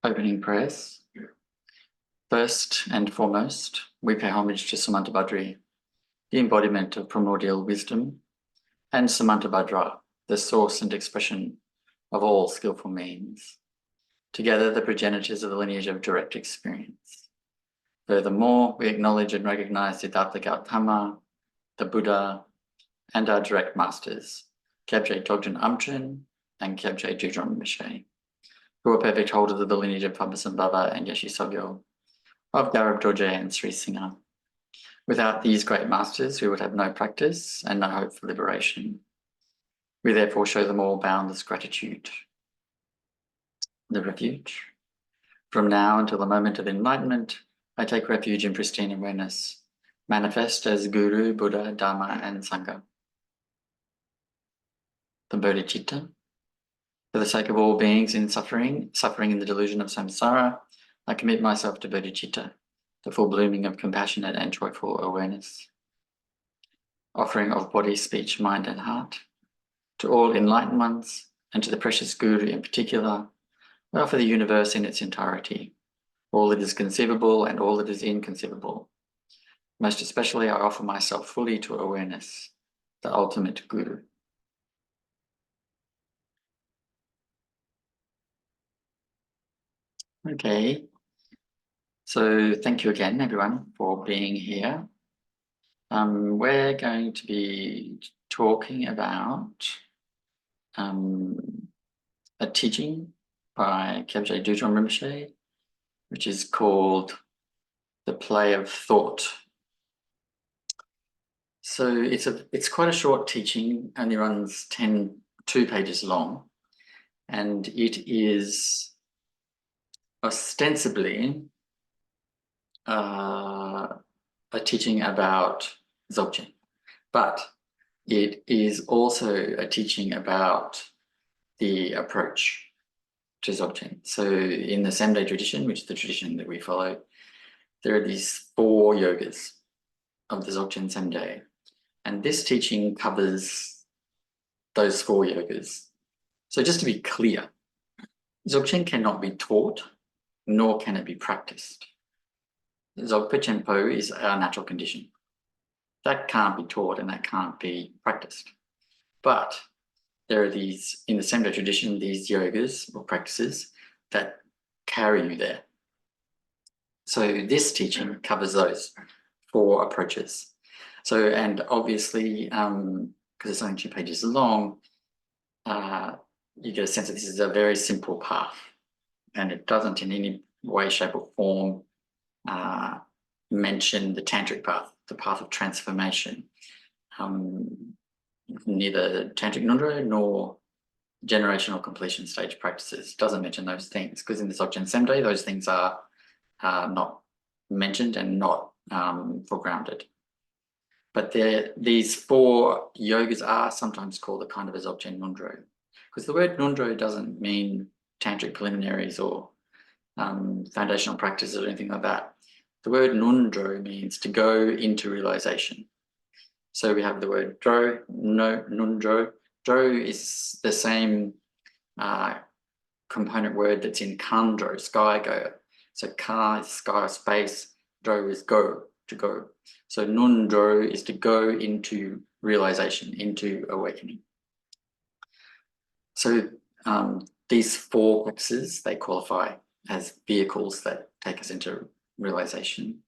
Opening prayers. First and foremost, we pay homage to Samantabhadri, the embodiment of primordial wisdom, and Samantabhadra, the source and expression of all skillful means, together the progenitors of the lineage of direct experience. Furthermore, we acknowledge and recognize Siddhartha Gautama, the Buddha, and our direct masters, Kyabje Dzogchen Amchen and Kyabje Dudjom Rinpoche, who are perfect holders of the lineage of Pabasambhava and Yeshe Sobyo, of Garab Dorje and Sri Singha. Without these great masters, we would have no practice and no hope for liberation. We therefore show them all boundless gratitude. The refuge. From now until the moment of enlightenment, I take refuge in pristine awareness, manifest as Guru, Buddha, Dharma, and Sangha. The bodhicitta. For the sake of all beings in suffering in the delusion of samsara, I commit myself to bodhicitta, the full blooming of compassionate and joyful awareness. Offering of body, speech, mind, and heart. To all enlightened ones, and to the precious Guru in particular, I offer the universe in its entirety, all that is conceivable and all that is inconceivable. Most especially, I offer myself fully to awareness, the ultimate Guru. Okay, so thank you again, everyone, for being here. We're going to be talking about a teaching by Kyabje Dudjom Rinpoche, which is called The Play of Thought. So it's quite a short teaching, only runs 2 pages long, and it is ostensibly a teaching about Dzogchen, but it is also a teaching about the approach to Dzogchen. So in the same-day tradition, which is the tradition that we follow, there are these 4 yogas of the Dzogchen same-day, and this teaching covers those 4 yogas. So just to be clear, Dzogchen cannot be taught, nor can it be practiced. Dzogpa Chenpo is our natural condition. That can't be taught and that can't be practiced. But there are these, in the same-day tradition, these yogas or practices that carry you there. So this teaching covers those 4 approaches. So, and obviously, because it's only 2 pages long, you get a sense that this is a very simple path, and it doesn't in any way, shape, or form mention the tantric path, the path of transformation. Neither tantric nundro nor generational completion stage practices doesn't mention those things, because in the Dzogchen Semde, those things are not mentioned and not foregrounded. But these 4 yogas are sometimes called a kind of a Dzogchen nundro, because the word nundro doesn't mean tantric preliminaries or foundational practices or anything like that. The word nundro means to go into realization. So we have the word dro, no, nundro. Dro is the same component word that's in kandro, sky go. So ka is sky or space, dro is go, to go. So nundro is to go into realization, into awakening. So these 4 practices, they qualify as vehicles that take us into realization.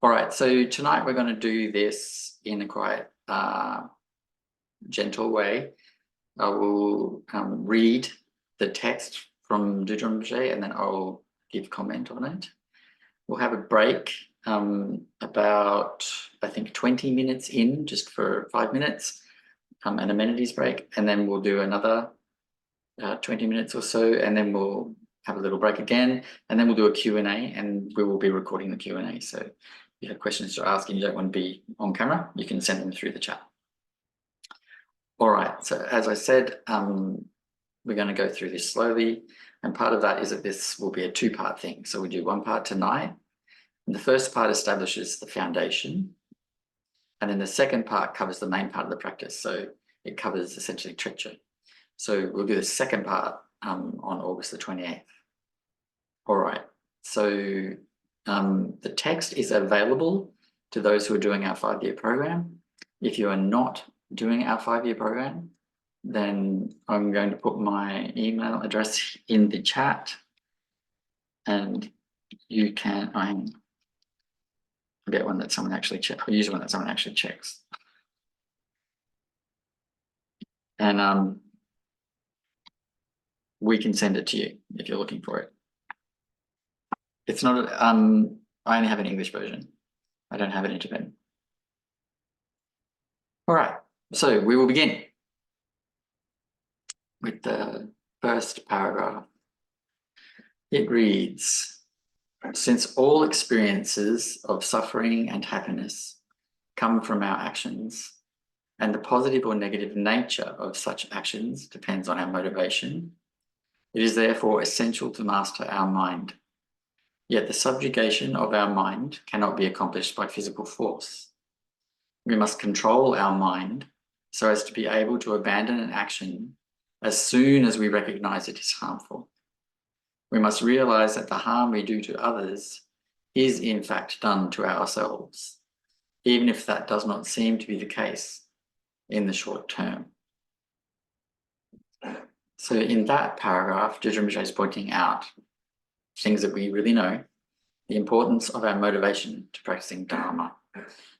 All right, so tonight we're going to do this in a quite gentle way. I will read the text from Dudjom Rinpoche and then I'll give comment on it. We'll have a break about, I think, 20 minutes in, just for 5 minutes, an amenities break, and then we'll do another 20 minutes or so, and then we'll have a little break again, and then we'll do a Q&A, and we will be recording the Q&A. So if you have questions to ask and you don't want to be on camera, you can send them through the chat. All right, so as I said, we're going to go through this slowly, and part of that is that this will be a 2-part thing. So we do 1 part tonight, and the first part establishes the foundation, and then the second part covers the main part of the practice. So it covers essentially Trekche. So we'll do the second part on August the 28th. All right. So the text is available to those who are doing our 5-year program. If you are not doing our 5-year program, then I'm going to put my email address in the chat, and you can, I'll get one that someone actually checks, I'll use one that someone actually checks. And we can send it to you if you're looking for it. It's not, I only have an English version. I don't have it in Tibetan. All right, so we will begin with the first paragraph. It reads, since all experiences of suffering and happiness come from our actions, and the positive or negative nature of such actions depends on our motivation, it is therefore essential to master our mind. Yet the subjugation of our mind cannot be accomplished by physical force. We must control our mind so as to be able to abandon an action as soon as we recognize it is harmful. We must realize that the harm we do to others is in fact done to ourselves, even if that does not seem to be the case in the short term. So in that paragraph, Dudjom Rinpoche is pointing out things that we really know, the importance of our motivation to practicing Dharma.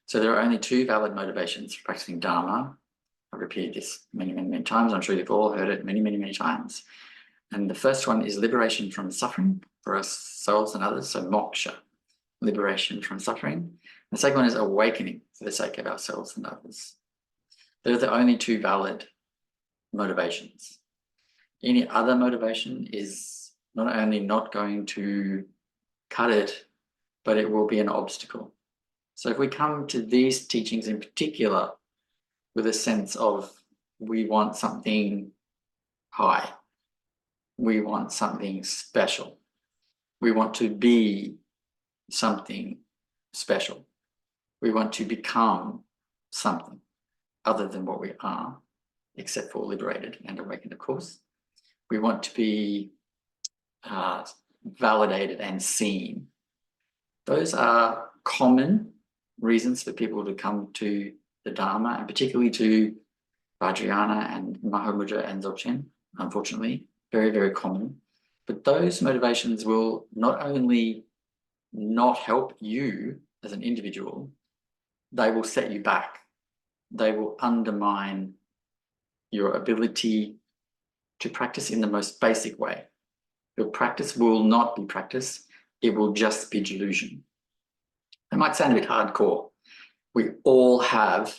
So there are only 2 valid motivations for practicing Dharma. I've repeated this many, many, many times. I'm sure you've all heard it many, many, many times. And the first one is liberation from suffering for ourselves and others, so moksha, liberation from suffering. The second one is awakening for the sake of ourselves and others. They're the only 2 valid motivations. Any other motivation is not only not going to cut it, but it will be an obstacle. So if we come to these teachings in particular with a sense of we want something high, we want something special, we want to be something special, we want to become something other than what we are, except for liberated and awakened, of course. We want to be validated and seen. Those are common reasons for people to come to the Dharma, and particularly to Vajrayana and Mahamudra and Dzogchen, unfortunately, very, very common. But those motivations will not only not help you as an individual, they will set you back. They will undermine your ability to practice in the most basic way. Your practice will not be practice, it will just be delusion. It might sound a bit hardcore. We all have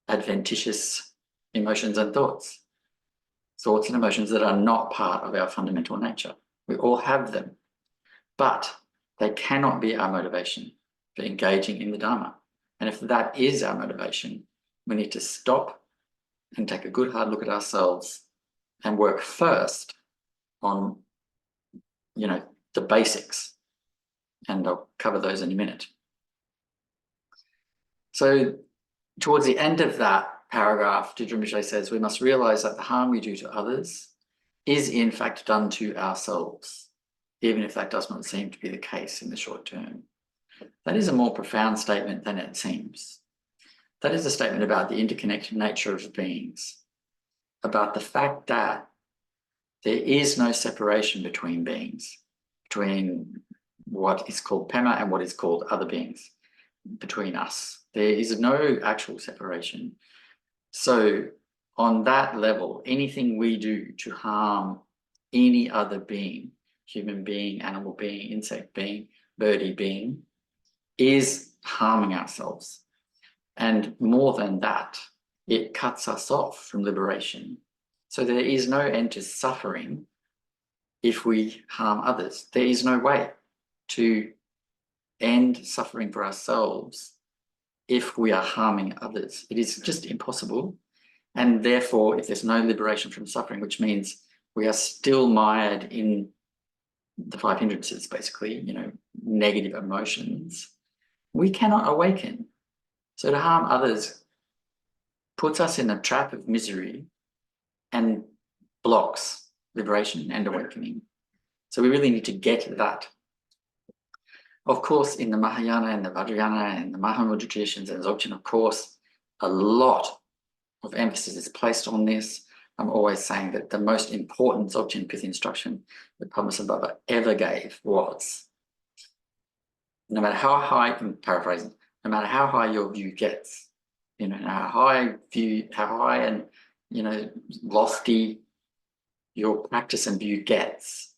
adventitious emotions and thoughts and emotions that are not part of our fundamental nature. We all have them, but they cannot be our motivation for engaging in the Dharma. And if that is our motivation, we need to stop and take a good hard look at ourselves and work first on, the basics. And I'll cover those in a minute. So towards the end of that paragraph, Dudjom Rinpoche says, we must realize that the harm we do to others is in fact done to ourselves, even if that does not seem to be the case in the short term. That is a more profound statement than it seems. That is a statement about the interconnected nature of beings, about the fact that there is no separation between beings, between what is called Pema and what is called other beings, between us. There is no actual separation. So on that level, anything we do to harm any other being, human being, animal being, insect being, birdie being, is harming ourselves. And more than that, it cuts us off from liberation. So there is no end to suffering if we harm others. There is no way to end suffering for ourselves if we are harming others. It is just impossible. And therefore, if there's no liberation from suffering, which means we are still mired in the 5 hindrances, basically, negative emotions, we cannot awaken. So to harm others puts us in a trap of misery and blocks liberation and awakening. So we really need to get that. Of course, in the Mahayana and the Vajrayana and the Mahamudra traditions and Dzogchen, of course, a lot of emphasis is placed on this. I'm always saying that the most important Dzogchen pith instruction that Padmasambhava ever gave was, no matter how high, I'm paraphrasing, no matter how high your view gets, you know, how high and, you know, lofty your practice and view gets,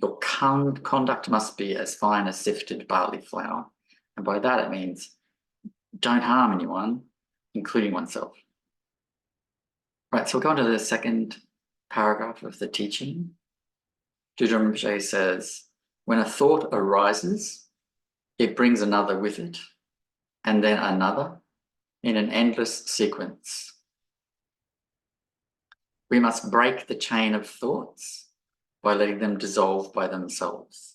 your conduct must be as fine as sifted barley flour. And by that it means don't harm anyone, including oneself. Right, so we'll go on to the second paragraph of the teaching. Dudjom Rinpoche says, when a thought arises, it brings another with it, and then another, in an endless sequence. We must break the chain of thoughts by letting them dissolve by themselves.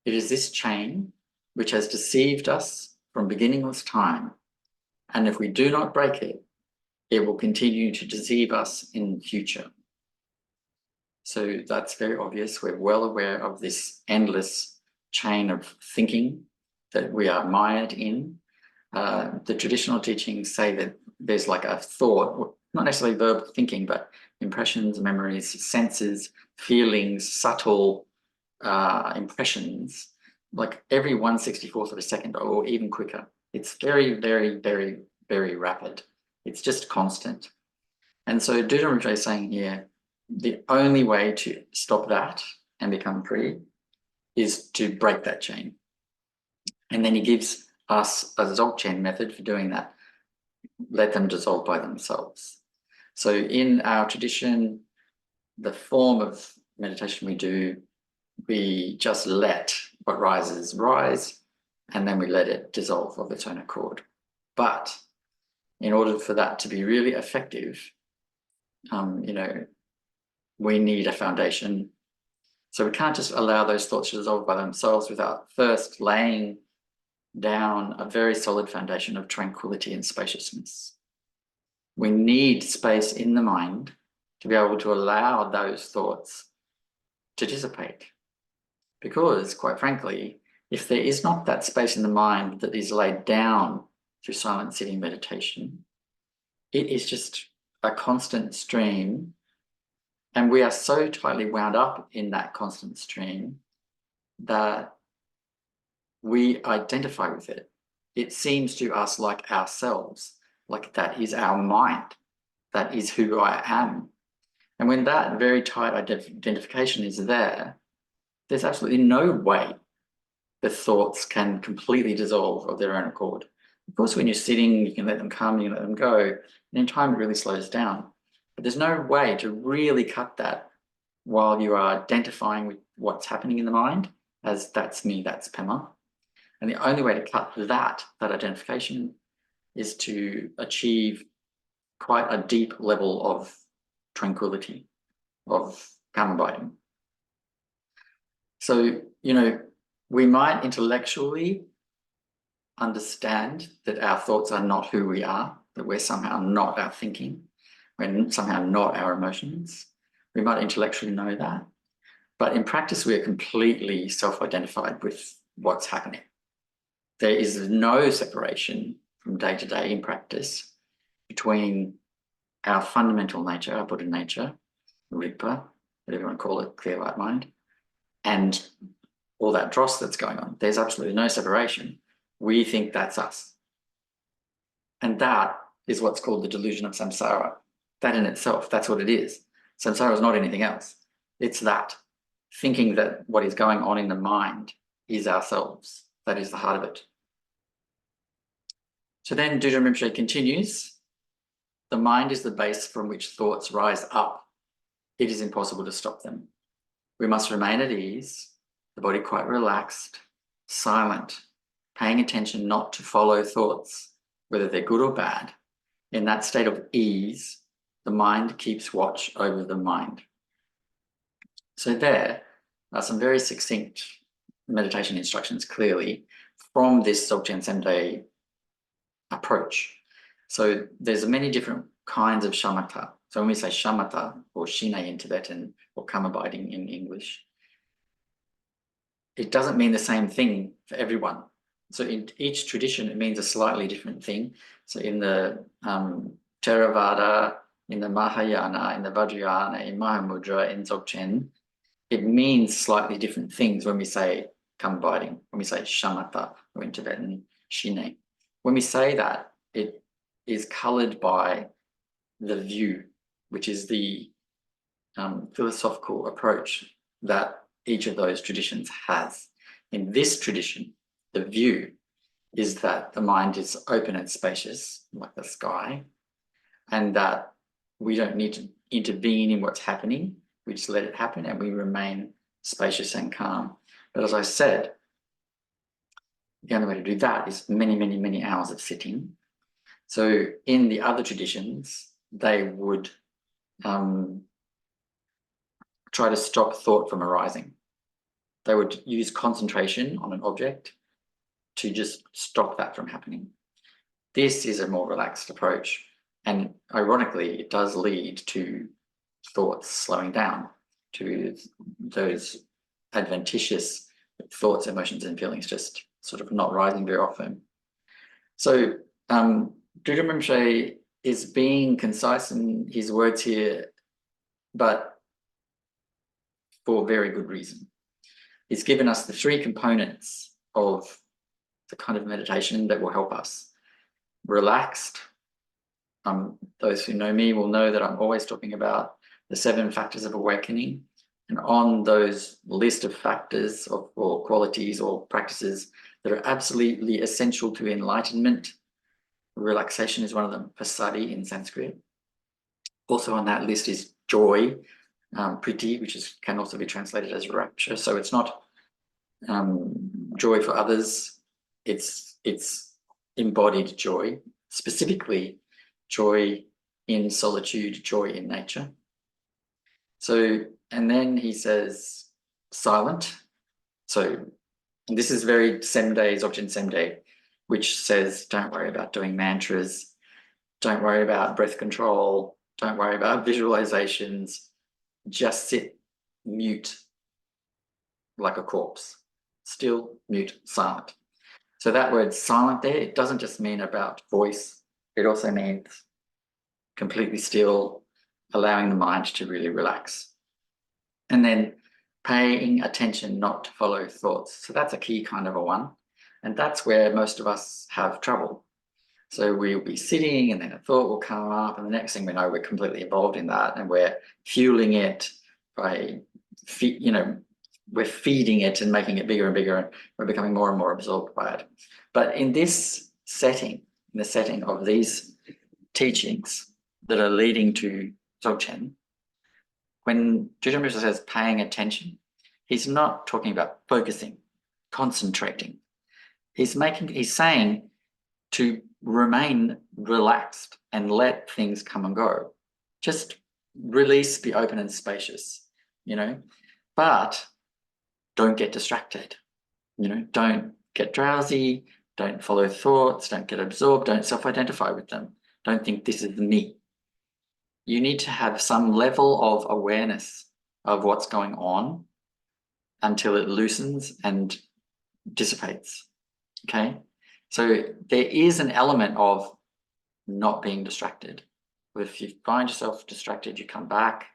It is this chain which has deceived us from beginningless time, and if we do not break it, it will continue to deceive us in the future. So that's very obvious. We're well aware of this endless chain of thinking that we are mired in. The traditional teachings say that there's like a thought, not necessarily verbal thinking, but impressions, memories, senses, feelings, subtle impressions, like every 1/64th of a second or even quicker. It's very, very, very, very rapid. It's just constant. And so Dudjom Rinpoche is saying here, the only way to stop that and become free is to break that chain. And then he gives us a Dzogchen method for doing that. Let them dissolve by themselves. So in our tradition, the form of meditation we do, we just let what rises rise, and then we let it dissolve of its own accord. But in order for that to be really effective, you know, we need a foundation. So we can't just allow those thoughts to dissolve by themselves without first laying down a very solid foundation of tranquility and spaciousness. We need space in the mind to be able to allow those thoughts to dissipate. Because, quite frankly, if there is not that space in the mind that is laid down through silent sitting meditation, it is just a constant stream, and we are so tightly wound up in that constant stream that we identify with it. It seems to us like ourselves, like that is our mind, that is who I am. And when that very tight identification is there, there's absolutely no way the thoughts can completely dissolve of their own accord. Of course, when you're sitting, you can let them come, you can let them go, and in time it really slows down. But there's no way to really cut that while you are identifying with what's happening in the mind as that's me, that's Pema. And the only way to cut that identification is to achieve quite a deep level of tranquility, of calm abiding. So, you know, we might intellectually understand that our thoughts are not who we are, that we're somehow not our thinking, we're somehow not our emotions. We might intellectually know that, but in practice, we are completely self-identified with what's happening. There is no separation from day to day in practice between our fundamental nature, our Buddha nature, Rigpa, whatever you want to call it, clear light mind, and all that dross that's going on. There's absolutely no separation. We think that's us. And that is what's called the delusion of samsara. That in itself, that's what it is. Samsara is not anything else. It's that, thinking that what is going on in the mind is ourselves. That is the heart of it. So then Dudjom Rinpoche continues, the mind is the base from which thoughts rise up. It is impossible to stop them. We must remain at ease, the body quite relaxed, silent, paying attention not to follow thoughts, whether they're good or bad. In that state of ease, the mind keeps watch over the mind. So there are some very succinct meditation instructions, clearly, from this Dzogchen Semde approach. So there's many different kinds of shamatha. So when we say shamatha, or shine in Tibetan, or calm abiding in English, it doesn't mean the same thing for everyone. So in each tradition, it means a slightly different thing. So in the Theravada, in the Mahayana, in the Vajrayana, in Mahamudra, in Dzogchen, it means slightly different things when we say come abiding, when we say shamatha, or in Tibetan, shine. When we say that, it is colored by the view, which is the philosophical approach that each of those traditions has. In this tradition, the view is that the mind is open and spacious, like the sky, and that we don't need to intervene in what's happening. We just let it happen and we remain spacious and calm. But as I said, the only way to do that is many, many, many hours of sitting. So in the other traditions, they would try to stop thought from arising. They would use concentration on an object to just stop that from happening. This is a more relaxed approach. And ironically, it does lead to thoughts slowing down, to those adventitious thoughts, emotions, and feelings just sort of not rising very often. So Dudjom Rinpoche is being concise in his words here, but for very good reason. He's given us the three components of the kind of meditation that will help us. Relaxed. Those who know me will know that I'm always talking about the 7 factors of awakening. And on those list of factors or qualities or practices that are absolutely essential to enlightenment, relaxation is one of them, passaddhi in Sanskrit. Also on that list is joy, pith, which can also be translated as rapture. So it's not joy for others, it's embodied joy, specifically joy in solitude, joy in nature. So, and then he says silent. So this is very Semde, Dzogchen Semde, which says don't worry about doing mantras, don't worry about breath control, don't worry about visualizations, just sit mute like a corpse, still, mute, silent. So that word silent there, it doesn't just mean about voice, it also means completely still, allowing the mind to really relax. And then paying attention not to follow thoughts. So that's a key kind of a one. And that's where most of us have trouble. So we'll be sitting and then a thought will come up and the next thing we know, we're completely involved in that and we're fueling it by, we're feeding it and making it bigger and bigger and we're becoming more and more absorbed by it. But in this setting, in the setting of these teachings that are leading to Dzogchen, when Dudjom Rinpoche says paying attention, he's not talking about focusing, concentrating. He's saying to remain relaxed and let things come and go. Just release, be open and spacious, but don't get distracted, don't get drowsy, don't follow thoughts, don't get absorbed, don't self-identify with them. Don't think this is me. You need to have some level of awareness of what's going on until it loosens and dissipates, okay? So there is an element of not being distracted. If you find yourself distracted, you come back.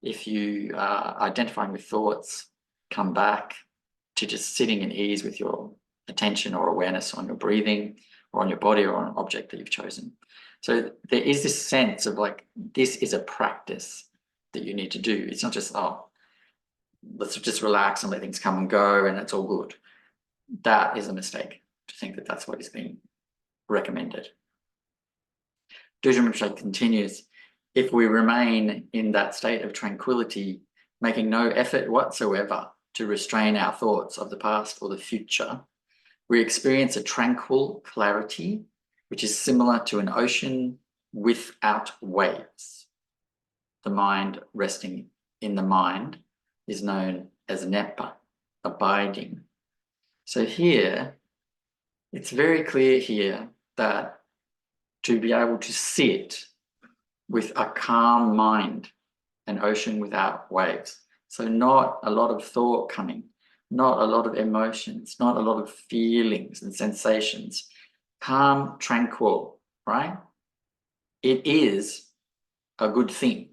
If you are identifying with thoughts, come back to just sitting in ease with your attention or awareness on your breathing or on your body or on an object that you've chosen. So there is this sense of like, this is a practice that you need to do. It's not just, oh, let's just relax and let things come and go and it's all good. That is a mistake to think that that's what is being recommended. Dudjom Rinpoche continues, if we remain in that state of tranquility, making no effort whatsoever to restrain our thoughts of the past or the future, we experience a tranquil clarity, which is similar to an ocean without waves. The mind resting in the mind is known as nepa, abiding. So here, it's very clear here that to be able to sit with a calm mind, an ocean without waves. So not a lot of thought coming, not a lot of emotions, not a lot of feelings and sensations. Calm, tranquil, right? It is a good thing.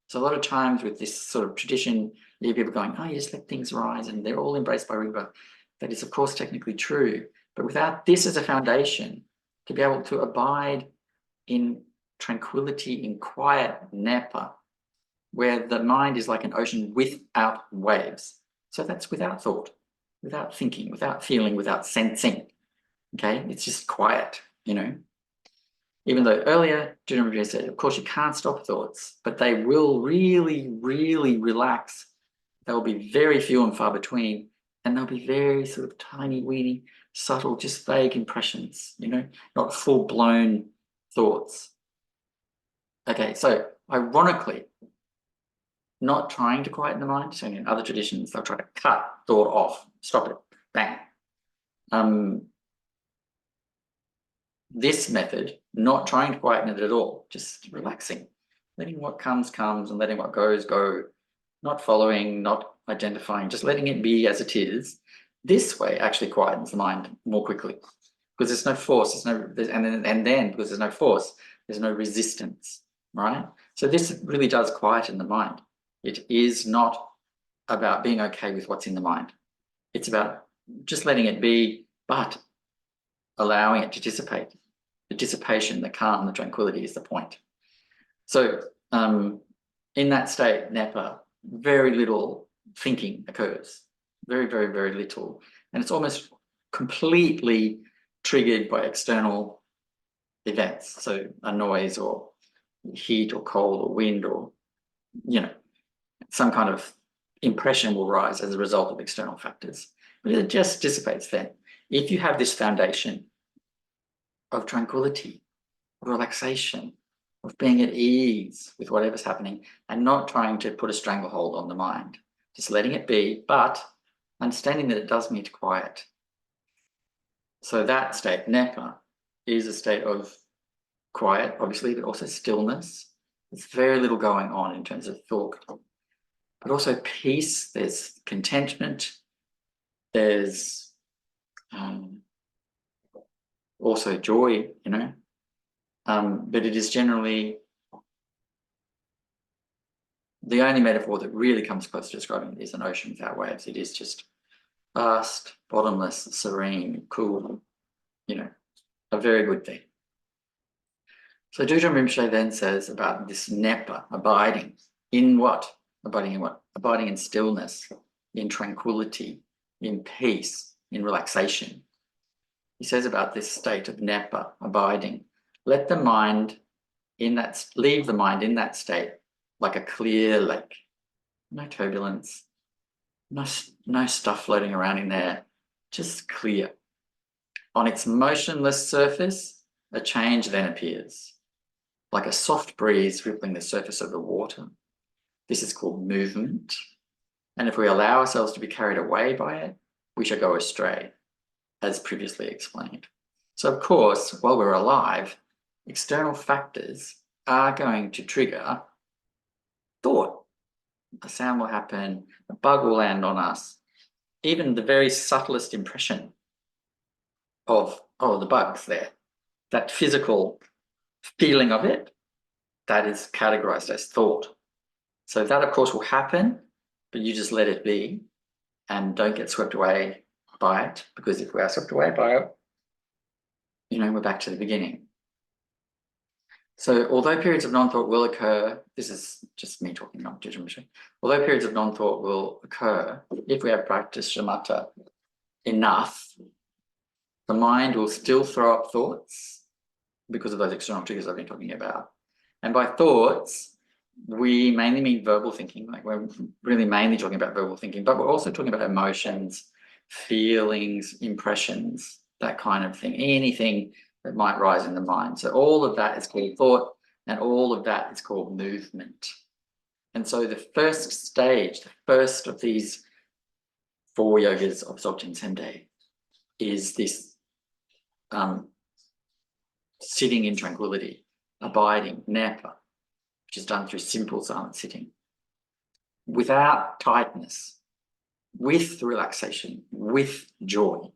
So a lot of times with this sort of tradition, you hear people going, oh, you just let things rise and they're all embraced by river. That is, of course, technically true. But without this as a foundation, to be able to abide in tranquility, in quiet nepa, where the mind is like an ocean without waves. So that's without thought, without thinking, without feeling, without sensing. Okay, it's just quiet, you know. Even though earlier, Dudjom Rinpoche said, of course, you can't stop thoughts, but they will really, really relax. They'll be very few and far between, and they'll be very sort of tiny, weeny, subtle, just vague impressions, you know, not full-blown thoughts. Okay, so ironically, not trying to quieten the mind, so in other traditions, they'll try to cut thought off, stop it, bang. This method, not trying to quieten it at all, just relaxing, letting what comes, comes, and letting what goes, go, not following, not identifying, just letting it be as it is. This way actually quietens the mind more quickly because there's no force, and then because there's no force, there's no resistance, right? So this really does quieten the mind. It is not about being okay with what's in the mind. It's about just letting it be, but allowing it to dissipate. The dissipation, the calm, the tranquility is the point. So in that state, nepa, very little thinking occurs. Very, very, very little. And it's almost completely triggered by external events. So a noise or heat or cold or wind or, you know, some kind of impression will rise as a result of external factors. But it just dissipates then. If you have this foundation of tranquility, of relaxation, of being at ease with whatever's happening and not trying to put a stranglehold on the mind, just letting it be, but understanding that it does need quiet. So that state, nepa, is a state of quiet, obviously, but also stillness. There's very little going on in terms of thought, but also peace. There's contentment. There's also joy, you know, but it is generally the only metaphor that really comes close to describing it is an ocean without waves. It is just vast, bottomless, serene, cool, you know, a very good thing. So Dudjom Rinpoche then says about this nepa, abiding in what? Abiding in what? Abiding in stillness, in tranquility, in peace, in relaxation. He says about this state of nepa, abiding, let the mind in that, leave the mind in that state like a clear lake, no turbulence, no stuff floating around in there, just clear. On its motionless surface, a change then appears, like a soft breeze rippling the surface of the water. This is called movement. And if we allow ourselves to be carried away by it, we shall go astray, as previously explained. So of course, while we're alive, external factors are going to trigger thought. A sound will happen, a bug will land on us, even the very subtlest impression of, oh, the bug's there, that physical feeling of it, that is categorized as thought. So that, of course, will happen, but you just let it be and don't get swept away by it, because if we are swept away by it, you know, we're back to the beginning. So although periods of non-thought will occur, this is just me talking, not Dudjom Rinpoche, although periods of non-thought will occur, if we have practiced shamatha enough, the mind will still throw up thoughts because of those external triggers I've been talking about. And by thoughts, we mainly mean verbal thinking, like we're really mainly talking about verbal thinking, but we're also talking about emotions, feelings, impressions, that kind of thing, anything that might rise in the mind. So all of that is called thought, and all of that is called movement. And so the first stage, the first of these 4 yogas of Dzogchen Semde is this sitting in tranquility, abiding, nepa, which is done through simple silent sitting, without tightness, with relaxation, with joy.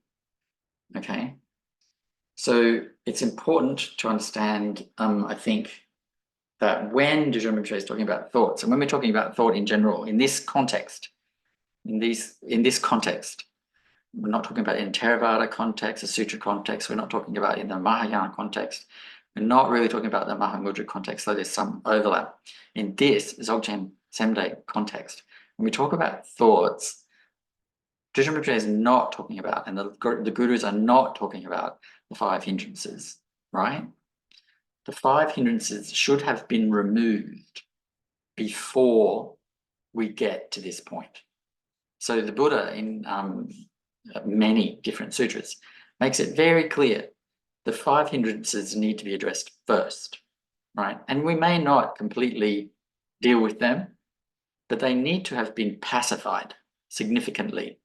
Okay, so it's important to understand, I think, that when Dudjom Rinpoche is talking about thoughts, and when we're talking about thought in general, in this context, in this context, we're not talking about in Theravada context, a sutra context, we're not talking about in the Mahayana context, we're not really talking about the Mahamudra context, though there's some overlap. In this Dzogchen Semde context, when we talk about thoughts, Dudjom Rinpoche is not talking about, and the gurus are not talking about the 5 hindrances, right? The 5 hindrances should have been removed before we get to this point. So the Buddha in many different sutras makes it very clear the 5 hindrances need to be addressed first, right? And we may not completely deal with them, but they need to have been pacified significantly.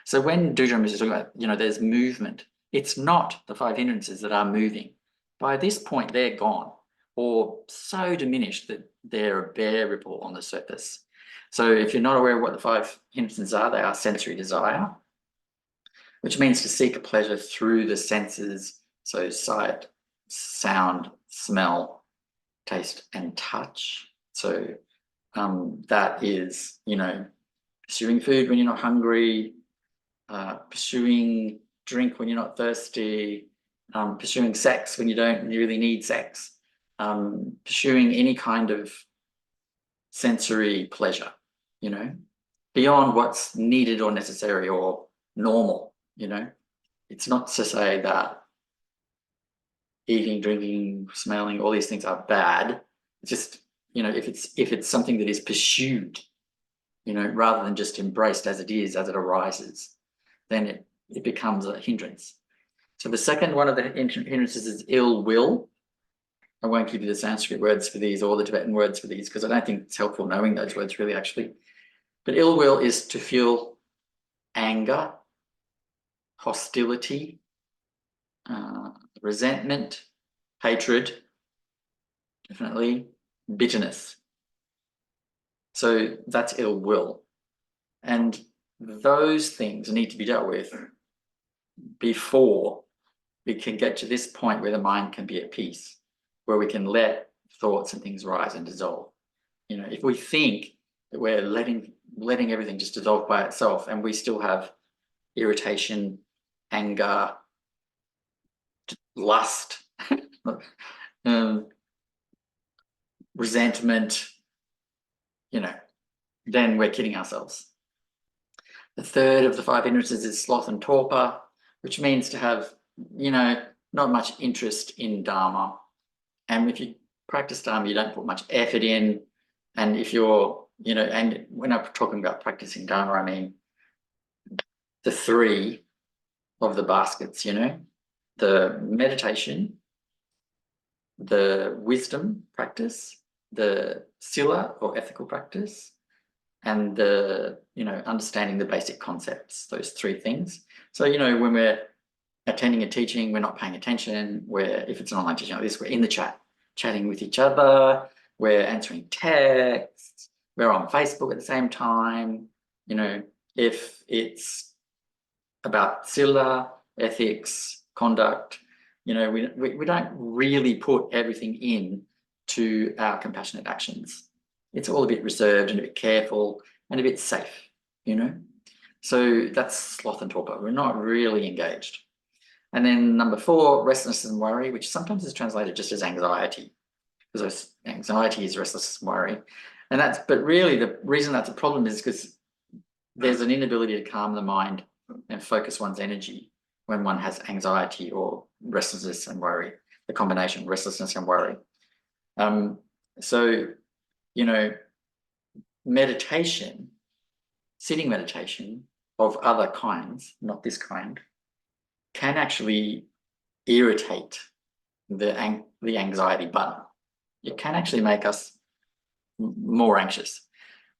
So when Dudjom is talking about, there's movement, it's not the 5 hindrances that are moving. By this point, they're gone, or so diminished that they're a bare ripple on the surface. So if you're not aware of what the 5 hindrances are, they are sensory desire, which means to seek a pleasure through the senses, so sight, sound, smell, taste, and touch. So that is, pursuing food when you're not hungry, pursuing drink when you're not thirsty, pursuing sex when you don't really need sex, pursuing any kind of sensory pleasure, beyond what's needed or necessary or normal, It's not to say that eating, drinking, smelling, all these things are bad. It's just, if it's something that is pursued, rather than just embraced as it is, as it arises, then it becomes a hindrance. So the second one of the hindrances is ill will. I won't give you the Sanskrit words for these or the Tibetan words for these because I don't think it's helpful knowing those words really actually. But ill will is to feel anger, hostility, resentment, hatred, definitely, bitterness. So that's ill will. And those things need to be dealt with before we can get to this point where the mind can be at peace, where we can let thoughts and things rise and dissolve. If we think that we're letting everything just dissolve by itself and we still have irritation, anger, lust, resentment, then we're kidding ourselves. The third of the 5 hindrances is sloth and torpor, which means to have, not much interest in Dharma. And if you practice Dharma, you don't put much effort in. And if you're, and when I'm talking about practicing Dharma, I mean the 3 of the baskets, the meditation, the wisdom practice, the sila or ethical practice, and the, understanding the basic concepts, those 3 things. So, when we're attending a teaching, we're not paying attention. If it's an online teaching like this, we're in the chat, chatting with each other, we're answering texts, we're on Facebook at the same time. If it's about sila, ethics, conduct, we don't really put everything in to our compassionate actions. It's all a bit reserved and a bit careful and a bit safe, So that's sloth and torpor. We're not really engaged. And then number 4, restlessness and worry, which sometimes is translated just as anxiety, because anxiety is restlessness and worry. But really the reason that's a problem is because there's an inability to calm the mind and focus one's energy when one has anxiety or restlessness and worry, the combination, restlessness and worry. So, meditation, sitting meditation of other kinds, not this kind, can actually irritate the anxiety button. It can actually make us more anxious,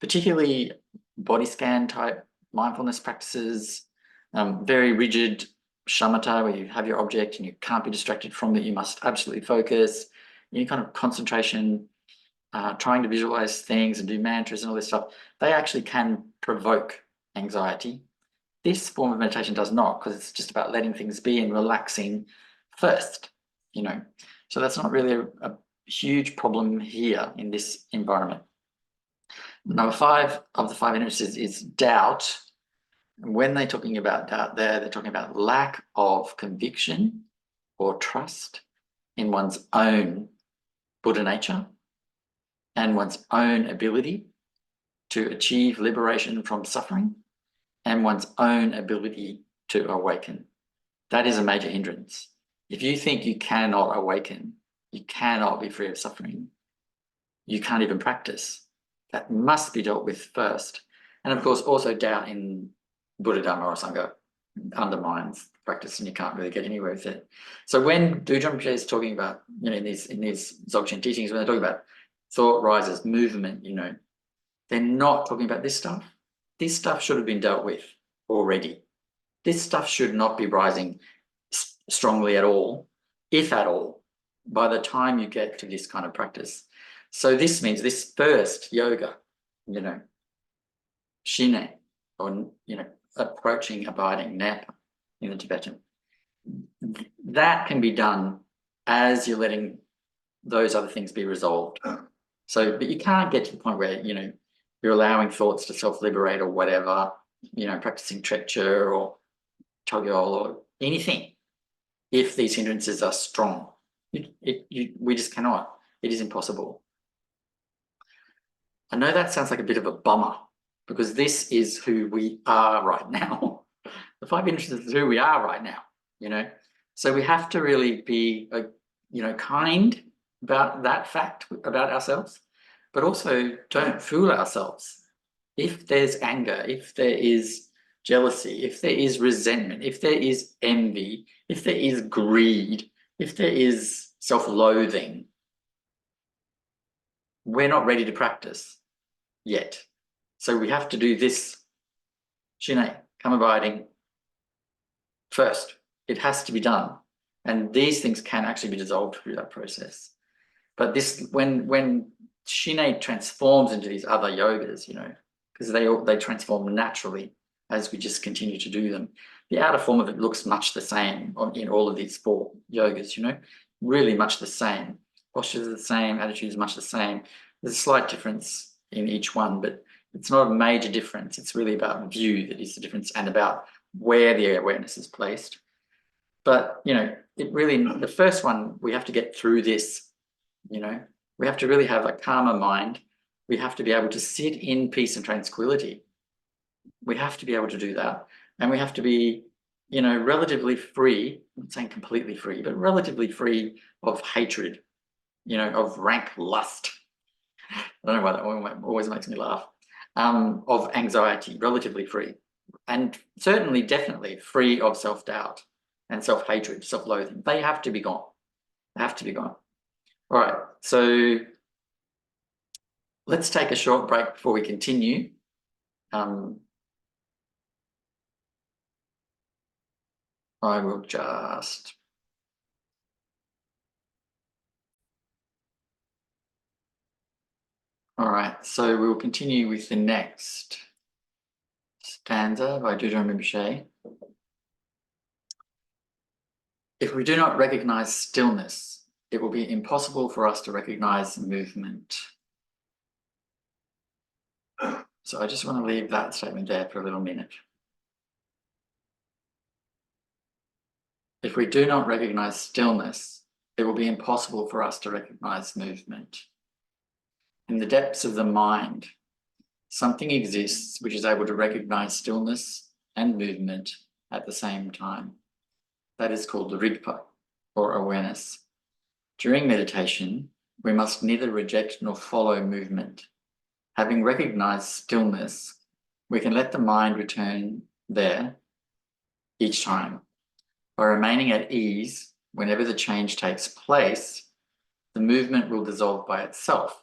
particularly body scan type mindfulness practices, very rigid shamatha where you have your object and you can't be distracted from it, you must absolutely focus, any kind of concentration, trying to visualize things and do mantras and all this stuff, they actually can provoke anxiety. This form of meditation does not, because it's just about letting things be and relaxing first, you know. So that's not really a huge problem here in this environment. Number 5 of the 5 hindrances is doubt. And when they're talking about doubt there, they're talking about lack of conviction or trust in one's own Buddha nature and one's own ability to achieve liberation from suffering and one's own ability to awaken. That is a major hindrance. If you think you cannot awaken, you cannot be free of suffering, you can't even practice. That must be dealt with first. And of course, also doubt in Buddha, Dharma, or Sangha undermines practice, and you can't really get anywhere with it. So when Dudjom Rinpoche is talking about, you know, in these Dzogchen teachings, when they're talking about thought rises, movement, you know, they're not talking about this stuff. This stuff should have been dealt with already. This stuff should not be rising strongly at all, if at all, by the time you get to this kind of practice. So this means this first yoga, you know, shine, or, you know, approaching, abiding, nap in the Tibetan, that can be done as you're letting those other things be resolved. So, but you can't get to the point where, you know, you're allowing thoughts to self-liberate or whatever, you know, practicing trekchö or Togyo or anything, if these hindrances are strong. We just cannot. It is impossible. I know that sounds like a bit of a bummer, because this is who we are right now. The 5 hindrances is who we are right now, you know. So we have to really be, you know, kind about that fact about ourselves, but also don't fool ourselves. If there's anger, if there is jealousy, if there is resentment, if there is envy, if there is greed, if there is self-loathing, we're not ready to practice yet. So we have to do this shine, come abiding, first. It has to be done. And these things can actually be dissolved through that process. But this, when shine transforms into these other yogas, you know, because they transform naturally as we just continue to do them. The outer form of it looks much the same in all of these 4 yogas, you know, really much the same. Postures are the same, attitude is much the same. There's a slight difference in each one, but it's not a major difference. It's really about view that is the difference, and about where the awareness is placed. But, you know, it really, the first one, we have to get through this, you know. We have to really have a calmer mind. We have to be able to sit in peace and tranquility. We have to be able to do that. And we have to be, you know, relatively free, I'm not saying completely free, but relatively free of hatred, you know, of rank lust. I don't know why that always makes me laugh. Of anxiety, relatively free. And certainly, definitely free of self-doubt and self-hatred, self-loathing. They have to be gone. They have to be gone. All right, so let's take a short break before we continue. I will just... All right, so we will continue with the next stanza by Dudjom Rinpoche. If we do not recognize stillness, it will be impossible for us to recognize movement. So I just want to leave that statement there for a little minute. If we do not recognize stillness, it will be impossible for us to recognize movement. In the depths of the mind, something exists which is able to recognize stillness and movement at the same time. That is called the rigpa, or awareness. During meditation, we must neither reject nor follow movement. Having recognized stillness, we can let the mind return there each time. By remaining at ease, whenever the change takes place, the movement will dissolve by itself,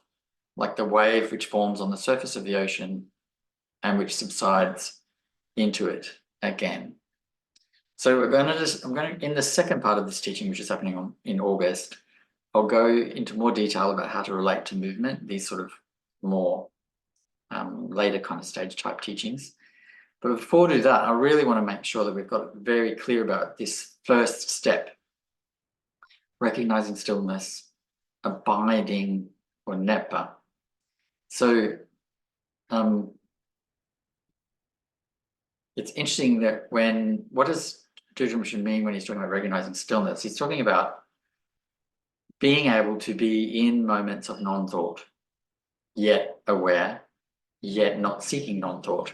like the wave which forms on the surface of the ocean and which subsides into it again. So I'm going to, in the second part of this teaching, which is happening in August, I'll go into more detail about how to relate to movement, these sort of more later kind of stage type teachings. But before we do that, I really want to make sure that we've got it very clear about this first step, recognizing stillness, abiding, or nepa. So it's interesting that what does Dudjom Rinpoche mean when he's talking about recognizing stillness? He's talking about being able to be in moments of non-thought, yet aware, yet not seeking non-thought,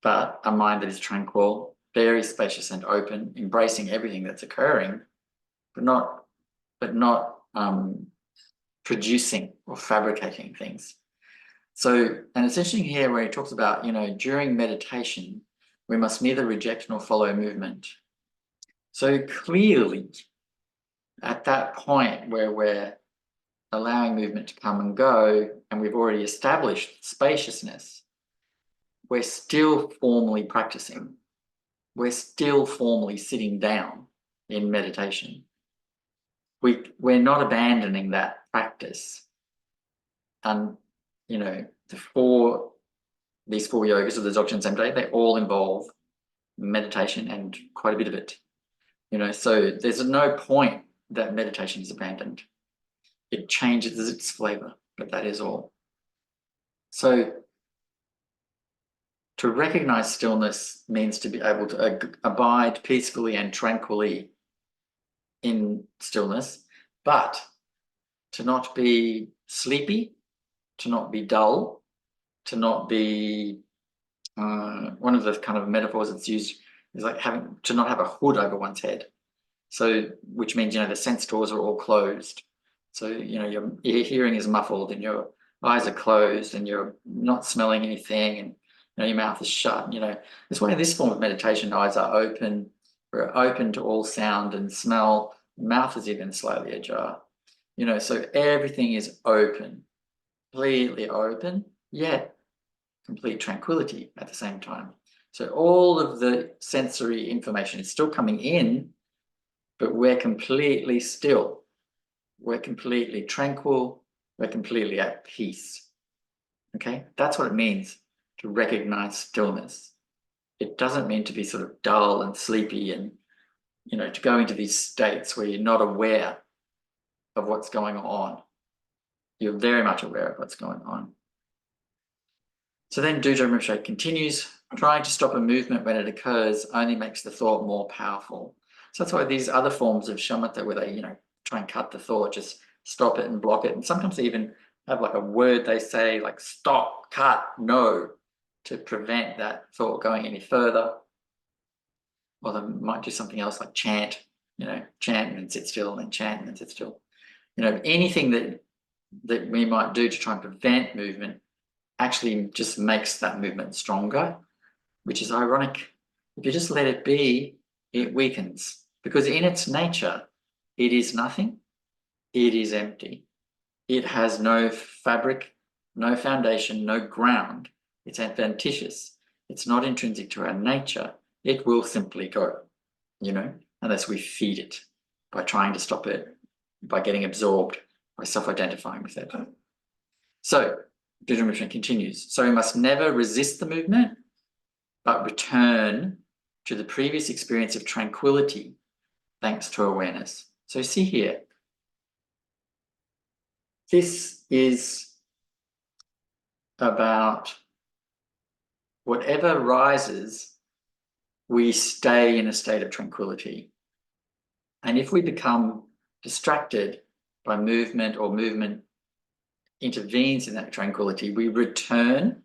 but a mind that is tranquil, very spacious and open, embracing everything that's occurring, but not producing or fabricating things. So, and it's interesting here where he talks about, during meditation, we must neither reject nor follow movement. So clearly, at that point where we're allowing movement to come and go, and we've already established spaciousness, we're still formally practicing. We're still formally sitting down in meditation. We're not abandoning that practice. And, these four yogas of the Dzogchen Semte, they all involve meditation and quite a bit of it. So there's no point that meditation is abandoned. It changes its flavor, but that is all. So to recognize stillness means to be able to abide peacefully and tranquilly in stillness, but to not be sleepy, to not be dull, to not be, one of the kind of metaphors that's used is like to not have a hood over one's head. So, which means, the sense doors are all closed. So, your hearing is muffled and your eyes are closed and you're not smelling anything and, your mouth is shut. This way, this form of meditation, eyes are open. We're open to all sound and smell. Mouth is even slightly ajar. So everything is open, completely open, yet complete tranquility at the same time. So all of the sensory information is still coming in, but we're completely still. We're completely tranquil. We're completely at peace. Okay, that's what it means to recognize stillness. It doesn't mean to be sort of dull and sleepy and, to go into these states where you're not aware of what's going on. You're very much aware of what's going on. So then Dudjom Rinpoche continues, trying to stop a movement when it occurs only makes the thought more powerful. So that's why these other forms of shamatha where they, try and cut the thought, just stop it and block it. And sometimes they even have like a word they say like stop, cut, no, to prevent that thought going any further. Or they might do something else like chant, chant and sit still and then chant and then sit still. Anything that we might do to try and prevent movement actually just makes that movement stronger, which is ironic. If you just let it be, it weakens, because in its nature, it is nothing, it is empty. It has no fabric, no foundation, no ground. It's adventitious. It's not intrinsic to our nature. It will simply go, unless we feed it by trying to stop it, by getting absorbed, by self-identifying with it. So, Dudjom Rinpoche continues. So we must never resist the movement, but return to the previous experience of tranquility thanks to awareness. So see here, this is about whatever rises, we stay in a state of tranquility. And if we become distracted by movement or movement intervenes in that tranquility, we return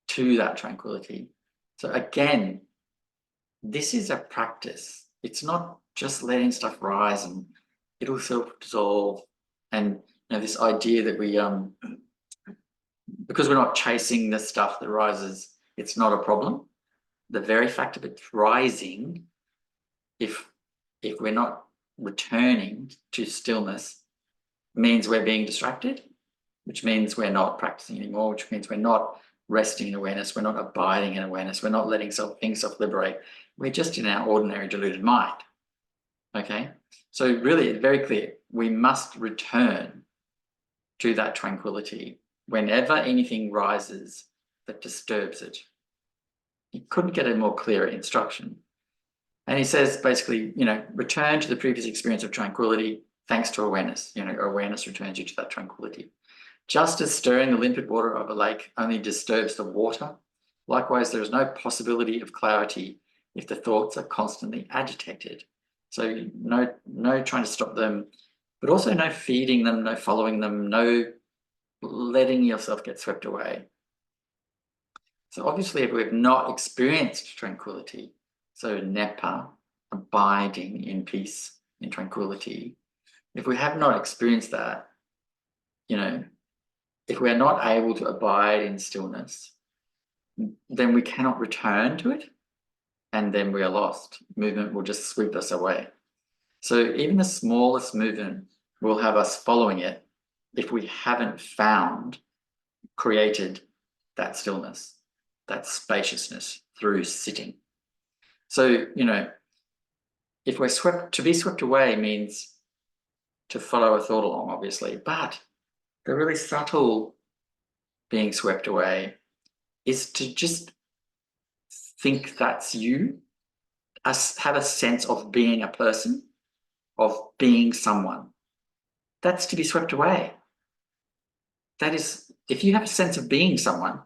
to that tranquility. So again, this is a practice. It's not just letting stuff rise and it'll self-dissolve. And this idea that we, because we're not chasing the stuff that rises, it's not a problem. The very fact of it rising, if we're not returning to stillness, means we're being distracted, which means we're not practicing anymore, which means we're not resting in awareness, we're not abiding in awareness, we're not letting things self-liberate. We're just in our ordinary deluded mind. Okay? So really, it's very clear. We must return to that tranquility whenever anything rises that disturbs it. He couldn't get a more clear instruction. And he says, basically, return to the previous experience of tranquility thanks to awareness. Awareness returns you to that tranquility. Just as stirring the limpid water of a lake only disturbs the water, likewise, there is no possibility of clarity if the thoughts are constantly agitated. So no trying to stop them, but also no feeding them, no following them, no letting yourself get swept away. So obviously, if we've not experienced tranquility, so nepa, abiding in peace, in tranquility, if we have not experienced that, if we're not able to abide in stillness, then we cannot return to it, and then we are lost. Movement will just sweep us away. So even the smallest movement will have us following it if we haven't created that stillness, that spaciousness through sitting. So, if we're to be swept away means to follow a thought along, obviously, but the really subtle being swept away is to just think that's you, have a sense of being a person, of being someone. That's to be swept away. That is, if you have a sense of being someone,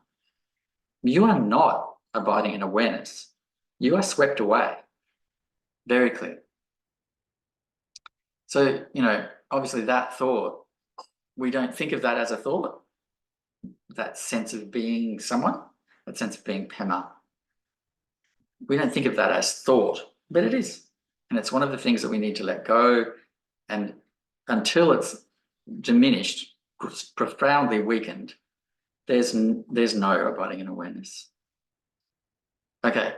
you are not abiding in awareness. You are swept away. Very clear. So, obviously that thought, we don't think of that as a thought. That sense of being someone, that sense of being Pema. We don't think of that as thought, but it is. And it's one of the things that we need to let go. And until it's diminished, profoundly weakened, there's no abiding in awareness. Okay.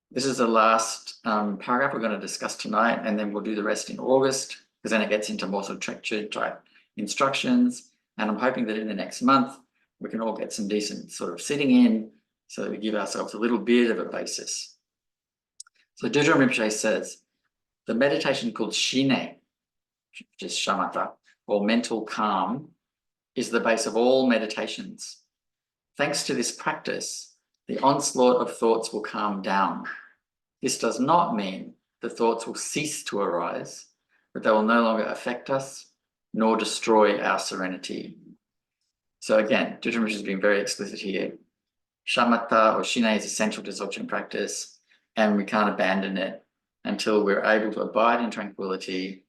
This is the last paragraph we're going to discuss tonight, and then we'll do the rest in August, because then it gets into more structured type instructions. And I'm hoping that in the next month, we can all get some decent sort of sitting in, so that we give ourselves a little bit of a basis. So Dudjom Rinpoche says, the meditation called shine, which is shamatha, or mental calm, is the base of all meditations. Thanks to this practice, the onslaught of thoughts will calm down. This does not mean the thoughts will cease to arise, but they will no longer affect us, nor destroy our serenity. So again, Dudjom Rinpoche has been very explicit here. Shamatha or shine is essential to Dzogchen practice, and we can't abandon it until we're able to abide in tranquility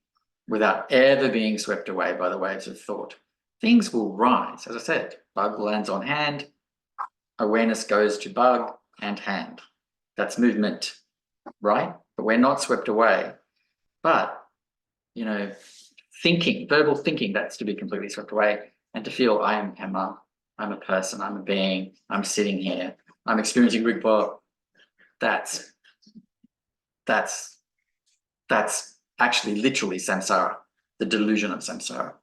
without ever being swept away by the waves of thought. Things will rise. As I said, bug lands on hand, awareness goes to bug and hand. That's movement, right? But we're not swept away. But, verbal thinking, that's to be completely swept away, and to feel I am Pema, I'm a person, I'm a being, I'm sitting here, I'm experiencing Rigpa. That's actually literally samsara, the delusion of samsara.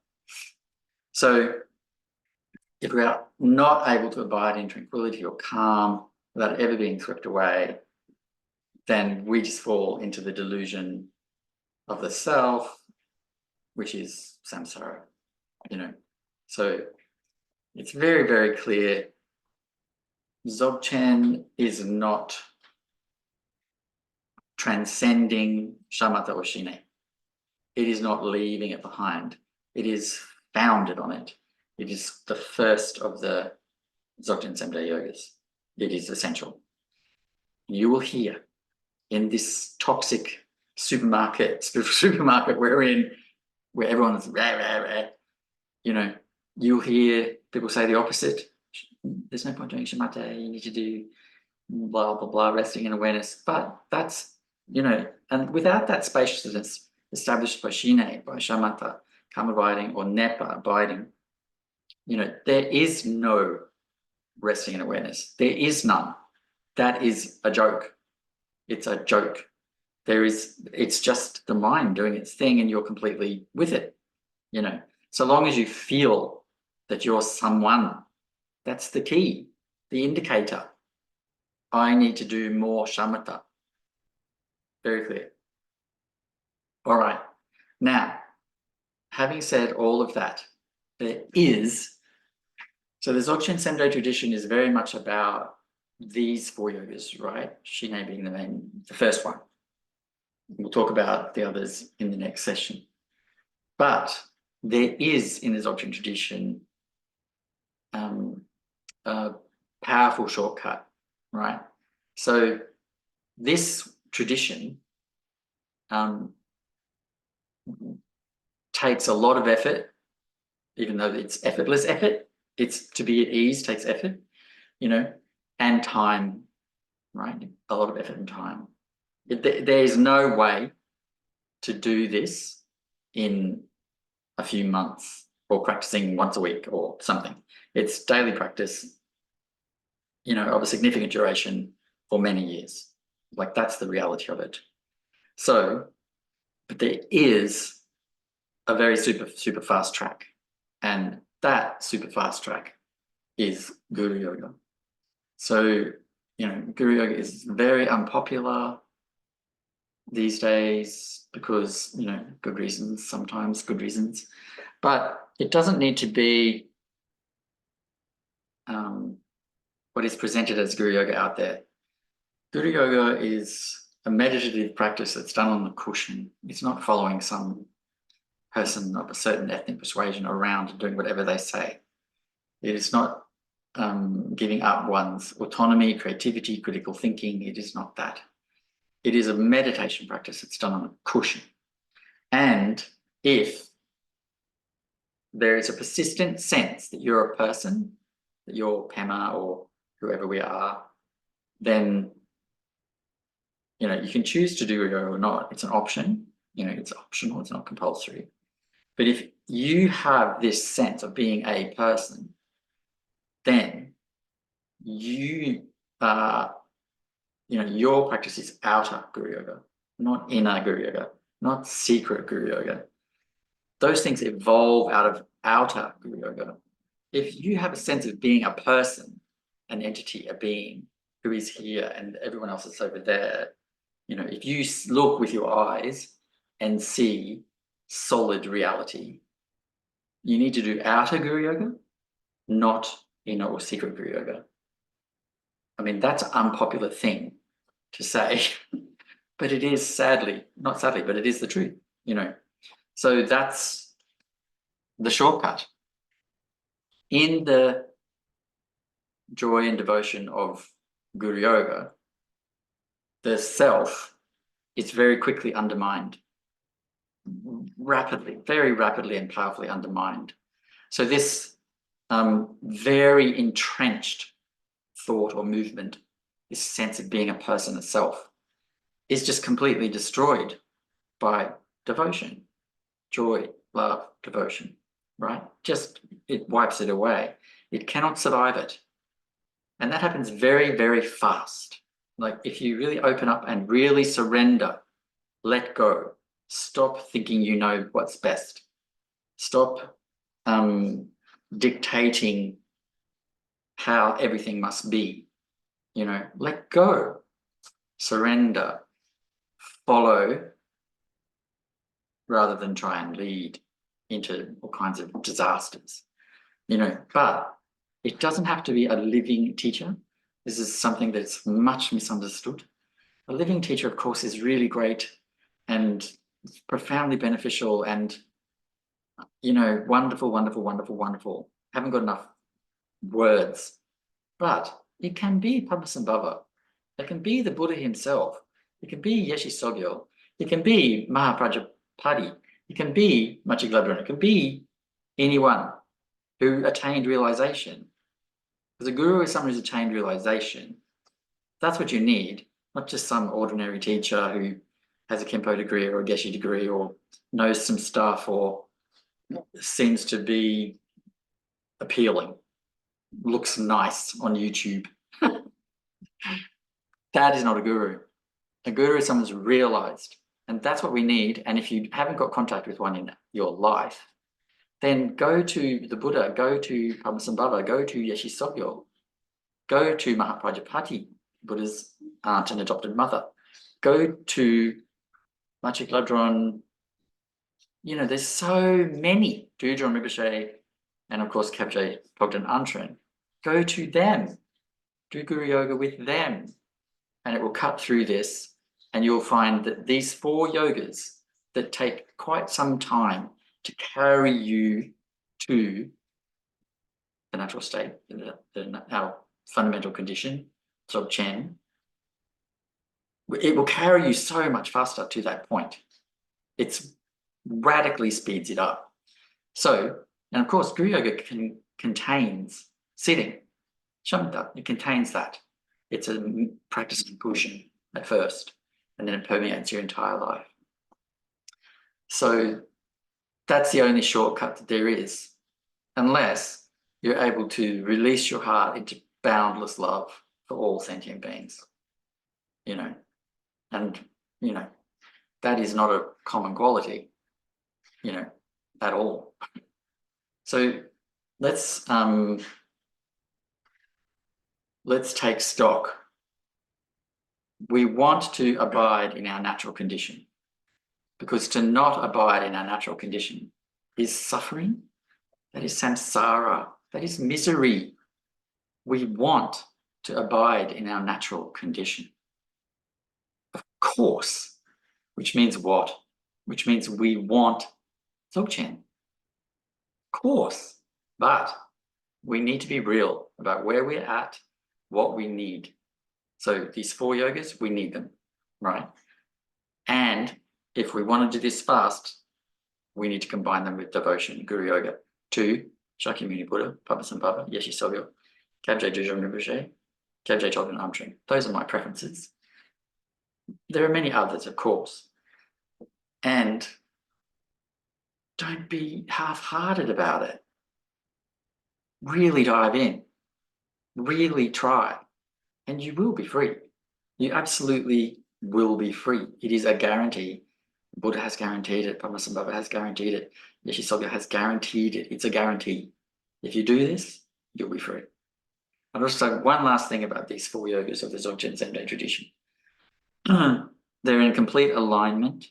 So if we are not able to abide in tranquility or calm without ever being swept away, then we just fall into the delusion of the self, which is samsara, So it's very, very clear. Dzogchen is not transcending shamatha or shine. It is not leaving it behind. It is founded on it. It is the first of the Dzogchen Semde yogas. It is essential. You will hear in this toxic spiritual supermarket we're in, where everyone's you'll hear people say the opposite. There's no point doing shamatha, you need to do blah, blah, blah, resting in awareness. But that's, and without that spaciousness established by shine, by shamatha, calm abiding, or nepa abiding, there is no resting in awareness. There is none. That is a joke. It's a joke. It's just the mind doing its thing, and you're completely with it. So long as you feel that you're someone, that's the key, the indicator. I need to do more shamatha. Very clear. All right. Now, having said all of that, so the Dzogchen Semde tradition is very much about these 4 yogas, right? Shine being the first one. We'll talk about the others in the next session. But there is in the Dzogchen tradition a powerful shortcut, right? So this tradition takes a lot of effort, even though it's effortless effort. It's to be at ease takes effort, you know, and time, right? A lot of effort and time. There's no way to do this in a few months or practicing once a week or something. It's daily practice, you know, of a significant duration for many years. Like, that's the reality of it. So, but there is a very super fast track, and that super fast track is Guru Yoga. So, you know, Guru Yoga is very unpopular these days because, you know, good reasons, sometimes good reasons, but it doesn't need to be what is presented as Guru Yoga out there. Guru Yoga is a meditative practice that's done on the cushion. It's not following some person of a certain ethnic persuasion around and doing whatever they say. It is not giving up one's autonomy, creativity, critical thinking. It is not that. It is a meditation practice that's done on a cushion. And if there is a persistent sense that you're a person, that you're Pema or whoever we are, then, you know, you can choose to do yoga or not. It's an option. You know, it's optional. It's not compulsory. But if you have this sense of being a person, then you are, you know, your practice is outer Guru Yoga, not inner Guru Yoga, not secret Guru Yoga. Those things evolve out of outer Guru Yoga. If you have a sense of being a person, an entity, a being who is here and everyone else is over there, you know, if you look with your eyes and see solid reality, you need to do outer Guru Yoga, not inner or secret Guru Yoga. I mean, that's an unpopular thing to say, but it is sadly, not sadly, but it is the truth, you know. So that's the shortcut. In the joy and devotion of Guru Yoga, the self is very quickly undermined, rapidly, very rapidly and powerfully undermined. So this very entrenched thought or movement, this sense of being a person itself, is just completely destroyed by devotion, joy, love, devotion, right? Just, it wipes it away. It cannot survive it. And that happens very, very fast. Like, if you really open up and really surrender, let go, stop thinking you know what's best, stop dictating how everything must be, you know, let go, surrender, follow, rather than try and lead into all kinds of disasters, you know. But it doesn't have to be a living teacher. This is something that's much misunderstood. A living teacher, of course, is really great and profoundly beneficial and, you know, wonderful, wonderful, wonderful, wonderful. Haven't got enough words. But it can be Padmasambhava. It can be the Buddha himself. It can be Yeshe Sogyal. It can be Mahaprajapati. It can be Machi Gladron. It can be anyone who attained realization. Because a guru is someone who's attained realization. That's what you need, not just some ordinary teacher who has a Kempo degree or a Geshe degree or knows some stuff or seems to be appealing, looks nice on YouTube. That is not a guru. A guru is someone who's realized, and that's what we need. And if you haven't got contact with one in your life, then go to the Buddha, go to Padmasambhava, go to Yeshe Sogyal, go to Mahaprajapati, Buddha's aunt and adopted mother, go to Machi Gladron. You know, there's so many, Dudjom Rinpoche, and of course Khabje Pogden Antren. Go to them. do Guru Yoga with them, and it will cut through this, and you'll find that these 4 yogas that take quite some time to carry you to the natural state, our fundamental condition, Dzogchen, it will carry you so much faster to that point. It's radically speeds it up. So, and of course, Guru Yoga contains sitting, shamatha, it contains that. It's a practice of pushing at first, and then it permeates your entire life. So that's the only shortcut that there is, unless you're able to release your heart into boundless love for all sentient beings, you know, and, you know, that is not a common quality, you know, at all. So let's take stock. We want to abide in our natural condition, because to not abide in our natural condition is suffering. That is samsara. That is misery. We want to abide in our natural condition. Of course, which means what? Which means we want Dzogchen. Of course, but we need to be real about where we're at, what we need. So these 4 yogas, we need them, right? And if we want to do this fast, we need to combine them with devotion, Guru Yoga, to Shakyamuni Buddha, Papa Yeshi Sobyo, Kabje Dudjom Rinpoche, Kabje Tolkien Armstring. Those are my preferences. There are many others, of course. And don't be half-hearted about it. Really dive in. Really try. And you will be free. You absolutely will be free. It is a guarantee. Buddha has guaranteed it. Papa has guaranteed it. Yeshi Sobyo has guaranteed it. It's a guarantee. If you do this, you'll be free. I'll just say one last thing about these 4 yogas of the Dzogchen Zenbei tradition. They're in complete alignment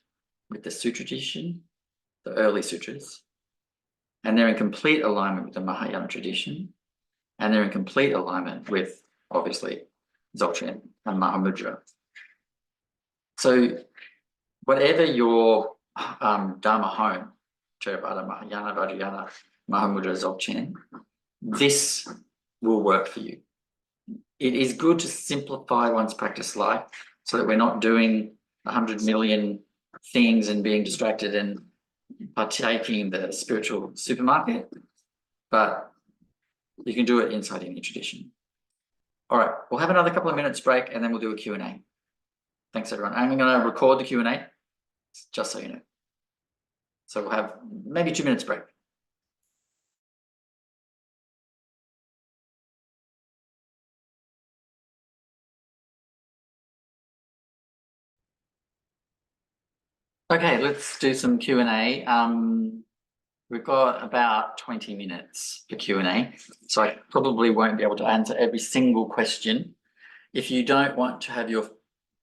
with the Sutra tradition, the early sutras, and they're in complete alignment with the Mahayana tradition, and they're in complete alignment with, obviously, Dzogchen and Mahamudra. So whatever your Dharma home, Theravada, Mahayana, Vajrayana, Mahamudra, Dzogchen, this will work for you. It is good to simplify one's practice life so that we're not doing 100 million things and being distracted and partaking in the spiritual supermarket, but you can do it inside any tradition. All right, we'll have another couple of minutes break and then we'll do a Q&A. Thanks, everyone. I'm going to record the Q&A, just so you know. So we'll have maybe 2 minutes break. Okay, let's do some Q&A. We've got about 20 minutes for Q&A, so I probably won't be able to answer every single question. If you don't want to have your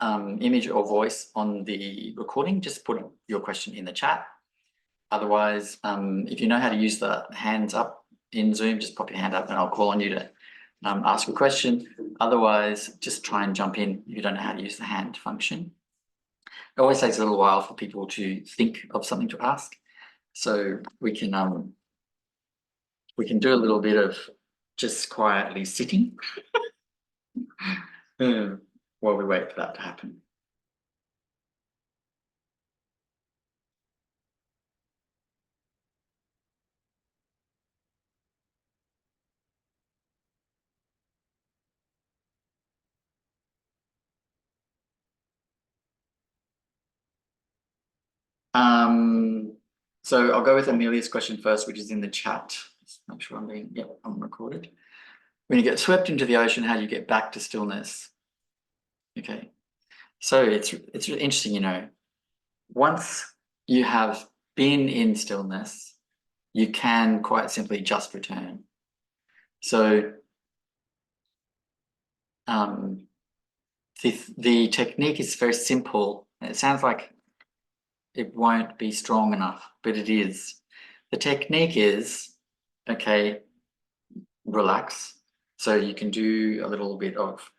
image or voice on the recording, just put your question in the chat. Otherwise, if you know how to use the hands up in Zoom, just pop your hand up and I'll call on you to ask a question. Otherwise, just try and jump in if you don't know how to use the hand function. It always takes a little while for people to think of something to ask. So we can do a little bit of just quietly sitting while we wait for that to happen. So I'll go with Amelia's question first, which is in the chat. Just make sure I'm recorded. When you get swept into the ocean, how do you get back to stillness? Okay, so it's really interesting, you know, once you have been in stillness, you can quite simply just return. So the technique is very simple. It sounds like it won't be strong enough, but it is. The technique is, okay, relax, So you can do a little bit of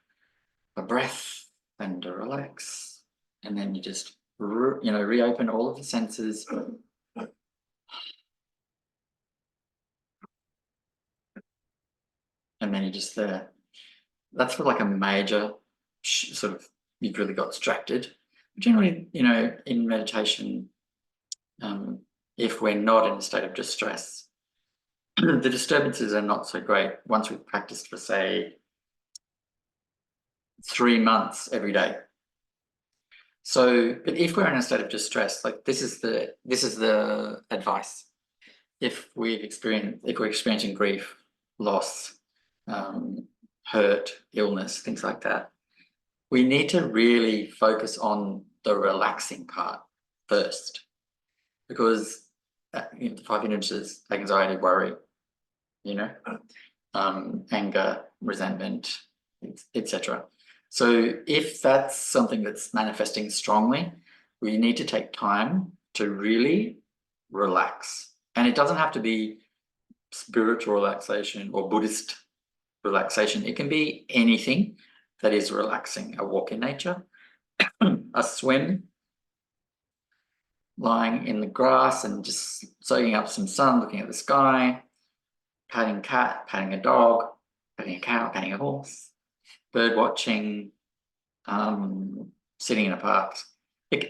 a breath and a relax, and then you just, reopen all of the senses. And then you just there. That's for like a major sort of, you've really got distracted. Generally, in meditation, if we're not in a state of distress, the disturbances are not so great once we've practiced for, say, 3 months every day. So, but if we're in a state of distress, like this is the advice. If we're experiencing grief, loss, hurt, illness, things like that, we need to really focus on the relaxing part first, because the 5 hindrances: anxiety, worry, anger, resentment, etc. So if that's something that's manifesting strongly, we need to take time to really relax. And it doesn't have to be spiritual relaxation or Buddhist relaxation. It can be anything that is relaxing. A walk in nature, a swim, lying in the grass and just soaking up some sun, looking at the sky, patting a cat, patting a dog, patting a cow, patting a horse, bird watching, sitting in a park.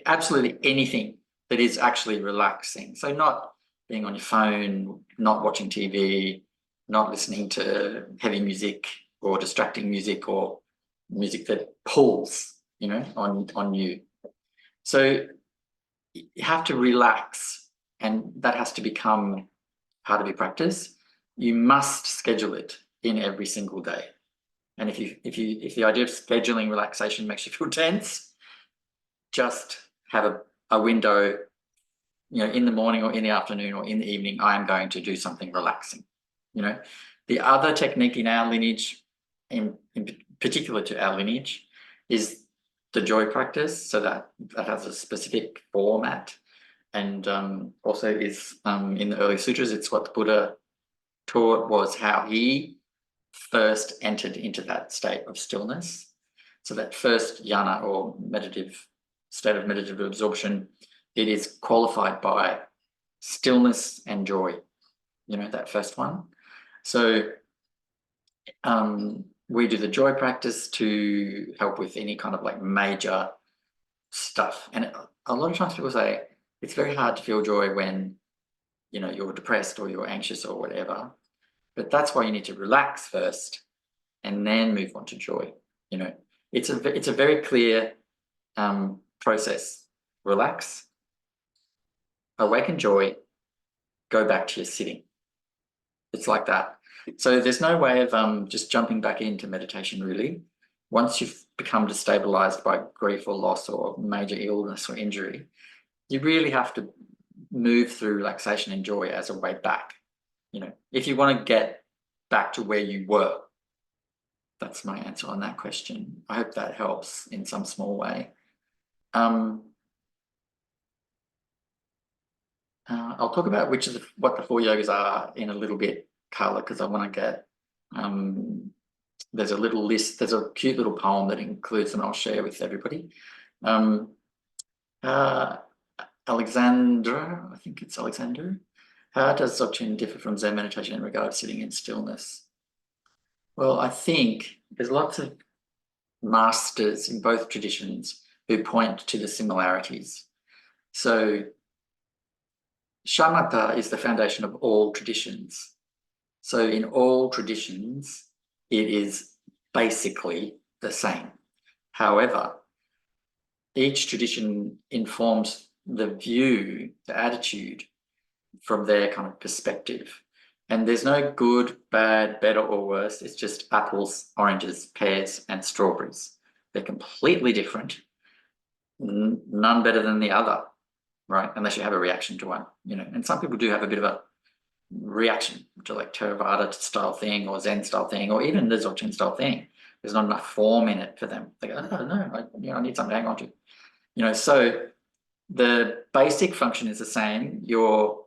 Absolutely anything that is actually relaxing. So not being on your phone, not watching TV, not listening to heavy music or distracting music or music that pulls, on you. So you have to relax, and that has to become part of your practice. You must schedule it in every single day. And if the idea of scheduling relaxation makes you feel tense, just have a window, in the morning or in the afternoon or in the evening, I am going to do something relaxing. The other technique in our lineage, in particular to our lineage, is the joy practice. So that has a specific format, and also is in the early sutras. It's what the Buddha taught, was how he first entered into that state of stillness. So that first jhana, or state of meditative absorption, it is qualified by stillness and joy, that first one. So we do the joy practice to help with any kind of like major stuff. And a lot of times people say it's very hard to feel joy when, you're depressed or you're anxious or whatever. But that's why you need to relax first and then move on to joy. It's a very clear process. Relax, awaken joy, go back to your sitting. It's like that. So there's no way of just jumping back into meditation, really. Once you've become destabilized by grief or loss or major illness or injury, you really have to move through relaxation and joy as a way back. If you want to get back to where you were. That's my answer on that question. I hope that helps in some small way. I'll talk about what the 4 yogas are in a little bit, Carla, because I want to get, there's a little list, there's a cute little poem that includes, and I'll share with everybody. Alexander, I think it's Alexander. How does Dzogchen differ from Zen meditation in regard to sitting in stillness? Well, I think there's lots of masters in both traditions who point to the similarities. So shamatha is the foundation of all traditions. So in all traditions, it is basically the same. However, each tradition informs the view, the attitude from their kind of perspective. And there's no good, bad, better or worse. It's just apples, oranges, pears, and strawberries. They're completely different. None better than the other, right? Unless you have a reaction to one, And some people do have a bit of a reaction to like Theravada style thing or Zen style thing, or even the Dzogchen style thing. There's not enough form in it for them. They go, oh no, I need something to hang on to. So the basic function is the same. You're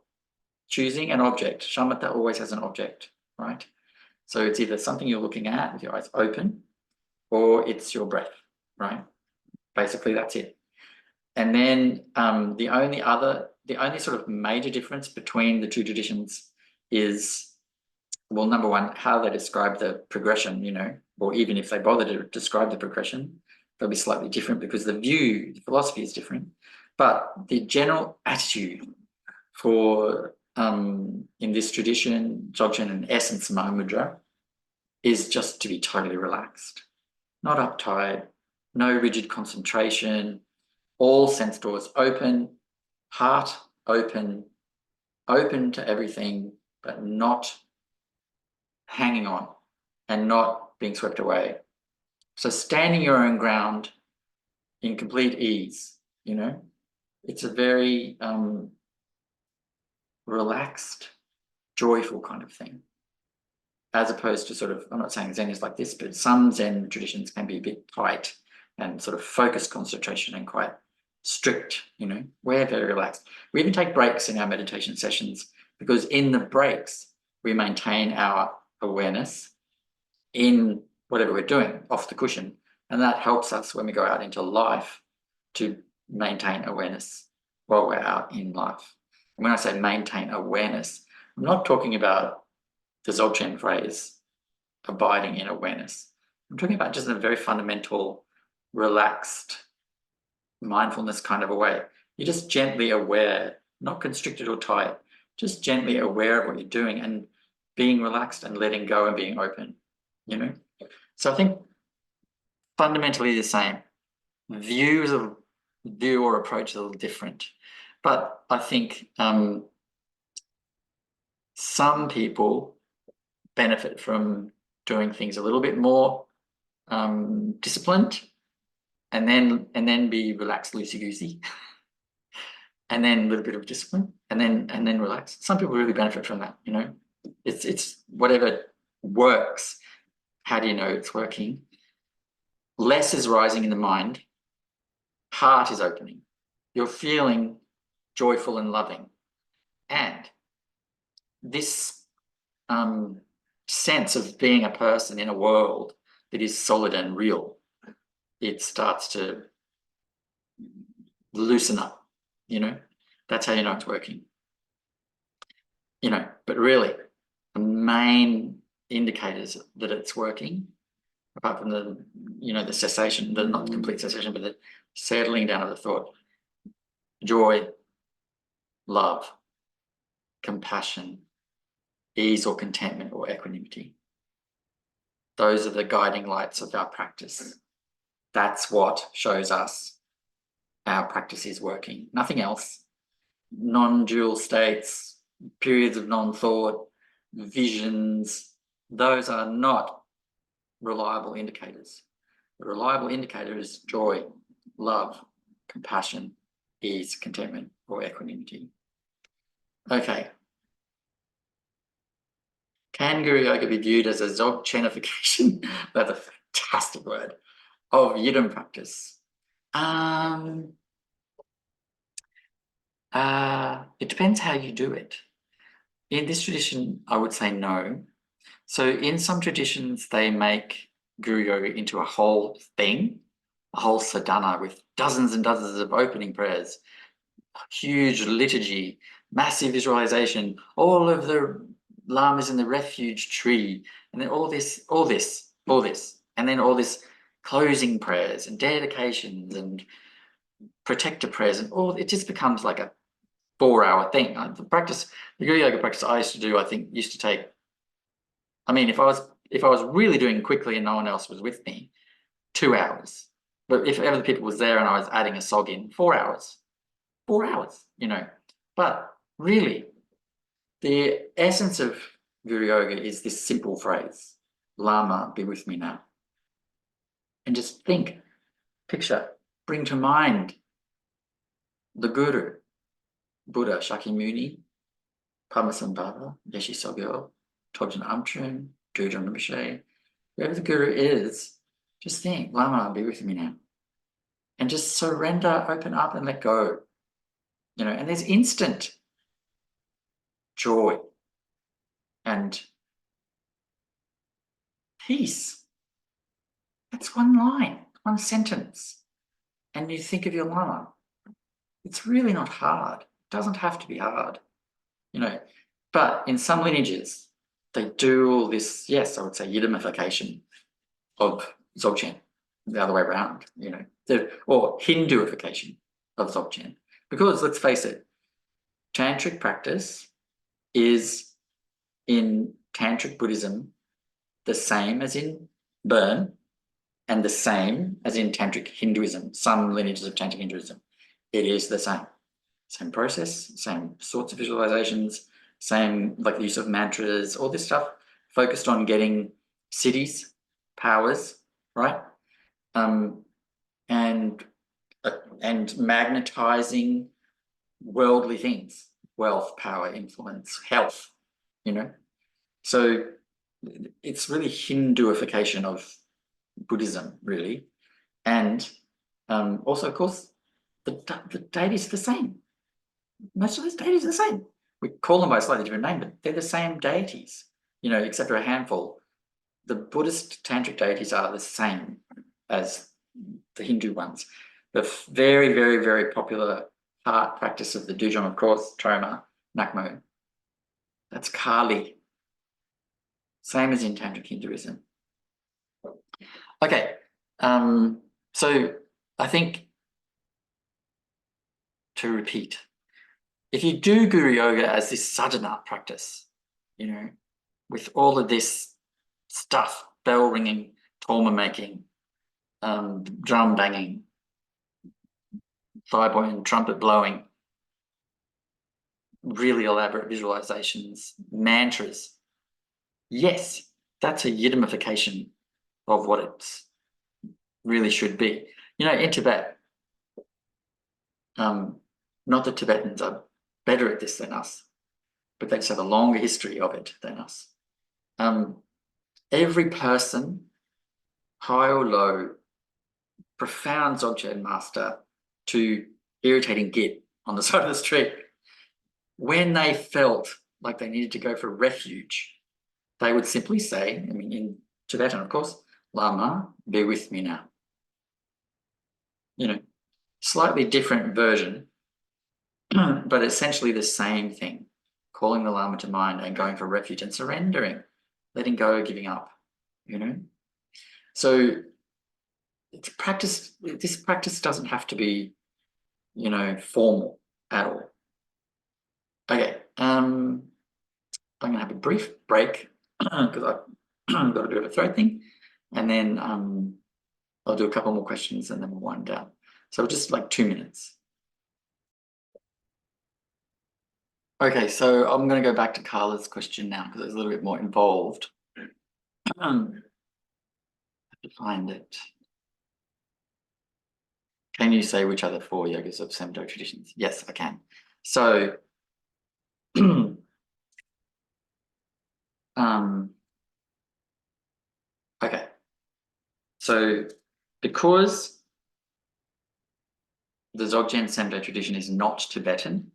choosing an object. Shamatha always has an object, right? So it's either something you're looking at with your eyes open, or it's your breath, right? Basically, that's it. And then the only sort of major difference between the two traditions is, well, number one, how they describe the progression, you know, or even if they bother to describe the progression, they'll be slightly different because the philosophy is different. But the general attitude for, in this tradition, Dzogchen and essence Mahamudra, is just to be totally relaxed, not uptight, no rigid concentration, all sense doors open, heart open, open to everything, but not hanging on and not being swept away. So standing your own ground in complete ease, you know, it's a very relaxed, joyful kind of thing, as opposed to sort of, I'm not saying Zen is like this, but some Zen traditions can be a bit tight and sort of focused concentration and quite strict, you know. We're very relaxed. We even take breaks in our meditation sessions because in the breaks, we maintain our awareness in whatever we're doing off the cushion. And that helps us when we go out into life to maintain awareness while we're out in life. And when I say maintain awareness, I'm not talking about the Dzogchen phrase, abiding in awareness. I'm talking about just in a very fundamental, relaxed, mindfulness kind of a way. You're just gently aware, not constricted or tight, just gently aware of what you're doing and being relaxed and letting go and being open, you know? So I think fundamentally the same. View or approach is a little different. But I think some people benefit from doing things a little bit more disciplined, and then be relaxed, loosey-goosey, and then a little bit of discipline, and then relax. Some people really benefit from that, you know. It's whatever works. How do you know it's working? Less is rising in the mind. Heart is opening. You're feeling joyful and loving, and this sense of being a person in a world that is solid and real, it starts to loosen up, you know. That's how you know it's working, you know. But really, the main indicators that it's working, apart from the, you know, the cessation, the not complete cessation, but the settling down of the thought, joy, love, compassion, ease or contentment or equanimity. Those are the guiding lights of our practice. That's what shows us our practice is working. Nothing else. Non-dual states, periods of non-thought, visions, those are not reliable indicators. The reliable indicator is joy, love, compassion, ease, contentment, or equanimity. Okay. Can Guru Yoga be viewed as a Dzogchenification? That's a fantastic word. Of Yidam practice? It depends how you do it. In this tradition, I would say no. So in some traditions, they make Guru Yoga into a whole thing, a whole sadhana with dozens and dozens of opening prayers, huge liturgy, massive visualization, all of the lamas in the refuge tree, and then all this, and then all this closing prayers and dedications and protector prayers, and all, it just becomes like a 4-hour thing. The Guru Yoga practice I used to do, I think used to take, I mean, if I was really doing quickly and no one else was with me, 2 hours. But if other people was there and I was adding a sog in, 4 hours. 4 hours, you know. But really, the essence of Guru Yoga is this simple phrase, Lama, be with me now. And just think, picture, bring to mind the Guru, Buddha Shakyamuni, Padmasambhava, Yeshe Sogyo, Dudjom Rinpoche, Dudjom Rinpoche, whoever the Guru is, just think, Lama, be with me now. And just surrender, open up and let go. You know, and there's instant joy and peace. That's one line, one sentence. And you think of your Lama. It's really not hard. It doesn't have to be hard, you know. But in some lineages, they do all this, yes, I would say Yidamification of Dzogchen, the other way around, you know, or Hinduification of Dzogchen. Because let's face it, tantric practice is in tantric Buddhism the same as in Burn and the same as in tantric Hinduism, some lineages of tantric Hinduism. It is the same process, same sorts of visualizations, same like the use of mantras, all this stuff focused on getting cities, powers, right? And magnetizing worldly things, wealth, power, influence, health, you know. So it's really Hinduification of Buddhism, really. And also, of course, the deities are the same. Most of those deities are the same. We call them by a slightly different name, but they're the same deities, you know, except for a handful. The Buddhist tantric deities are the same as the Hindu ones. The very, very, very popular heart practice of the Dudjom, of course, Troma, Nakmo, that's Kali. Same as in tantric Hinduism. Okay, so I think to repeat, if you do Guru Yoga as this sadhana practice, you know, with all of this stuff, bell ringing, torma making, drum banging, vibrating, trumpet blowing, really elaborate visualizations, mantras, yes, that's a Yidamification of what it really should be. You know, in Tibet, not that Tibetans are better at this than us, but they just have a longer history of it than us. Every person, high or low, profound Dzogchen master to irritating git on the side of the street, when they felt like they needed to go for refuge, they would simply say, I mean, in Tibetan, of course, Lama, be with me now. You know, slightly different version, but essentially the same thing, calling the Lama to mind and going for refuge and surrendering, letting go, giving up, you know. So it's practice, this practice doesn't have to be, you know, formal at all. Okay, I'm gonna have a brief break because I've got a bit of a throat thing, and then I'll do a couple more questions and then we'll wind down. So just like 2 minutes. Okay, so I'm going to go back to Carla's question now because it's a little bit more involved. I have to find it. Can you say which are the 4 yogas of Semdo traditions? Yes, I can. So, okay. So, because the Dzogchen Semdo tradition is not Tibetan,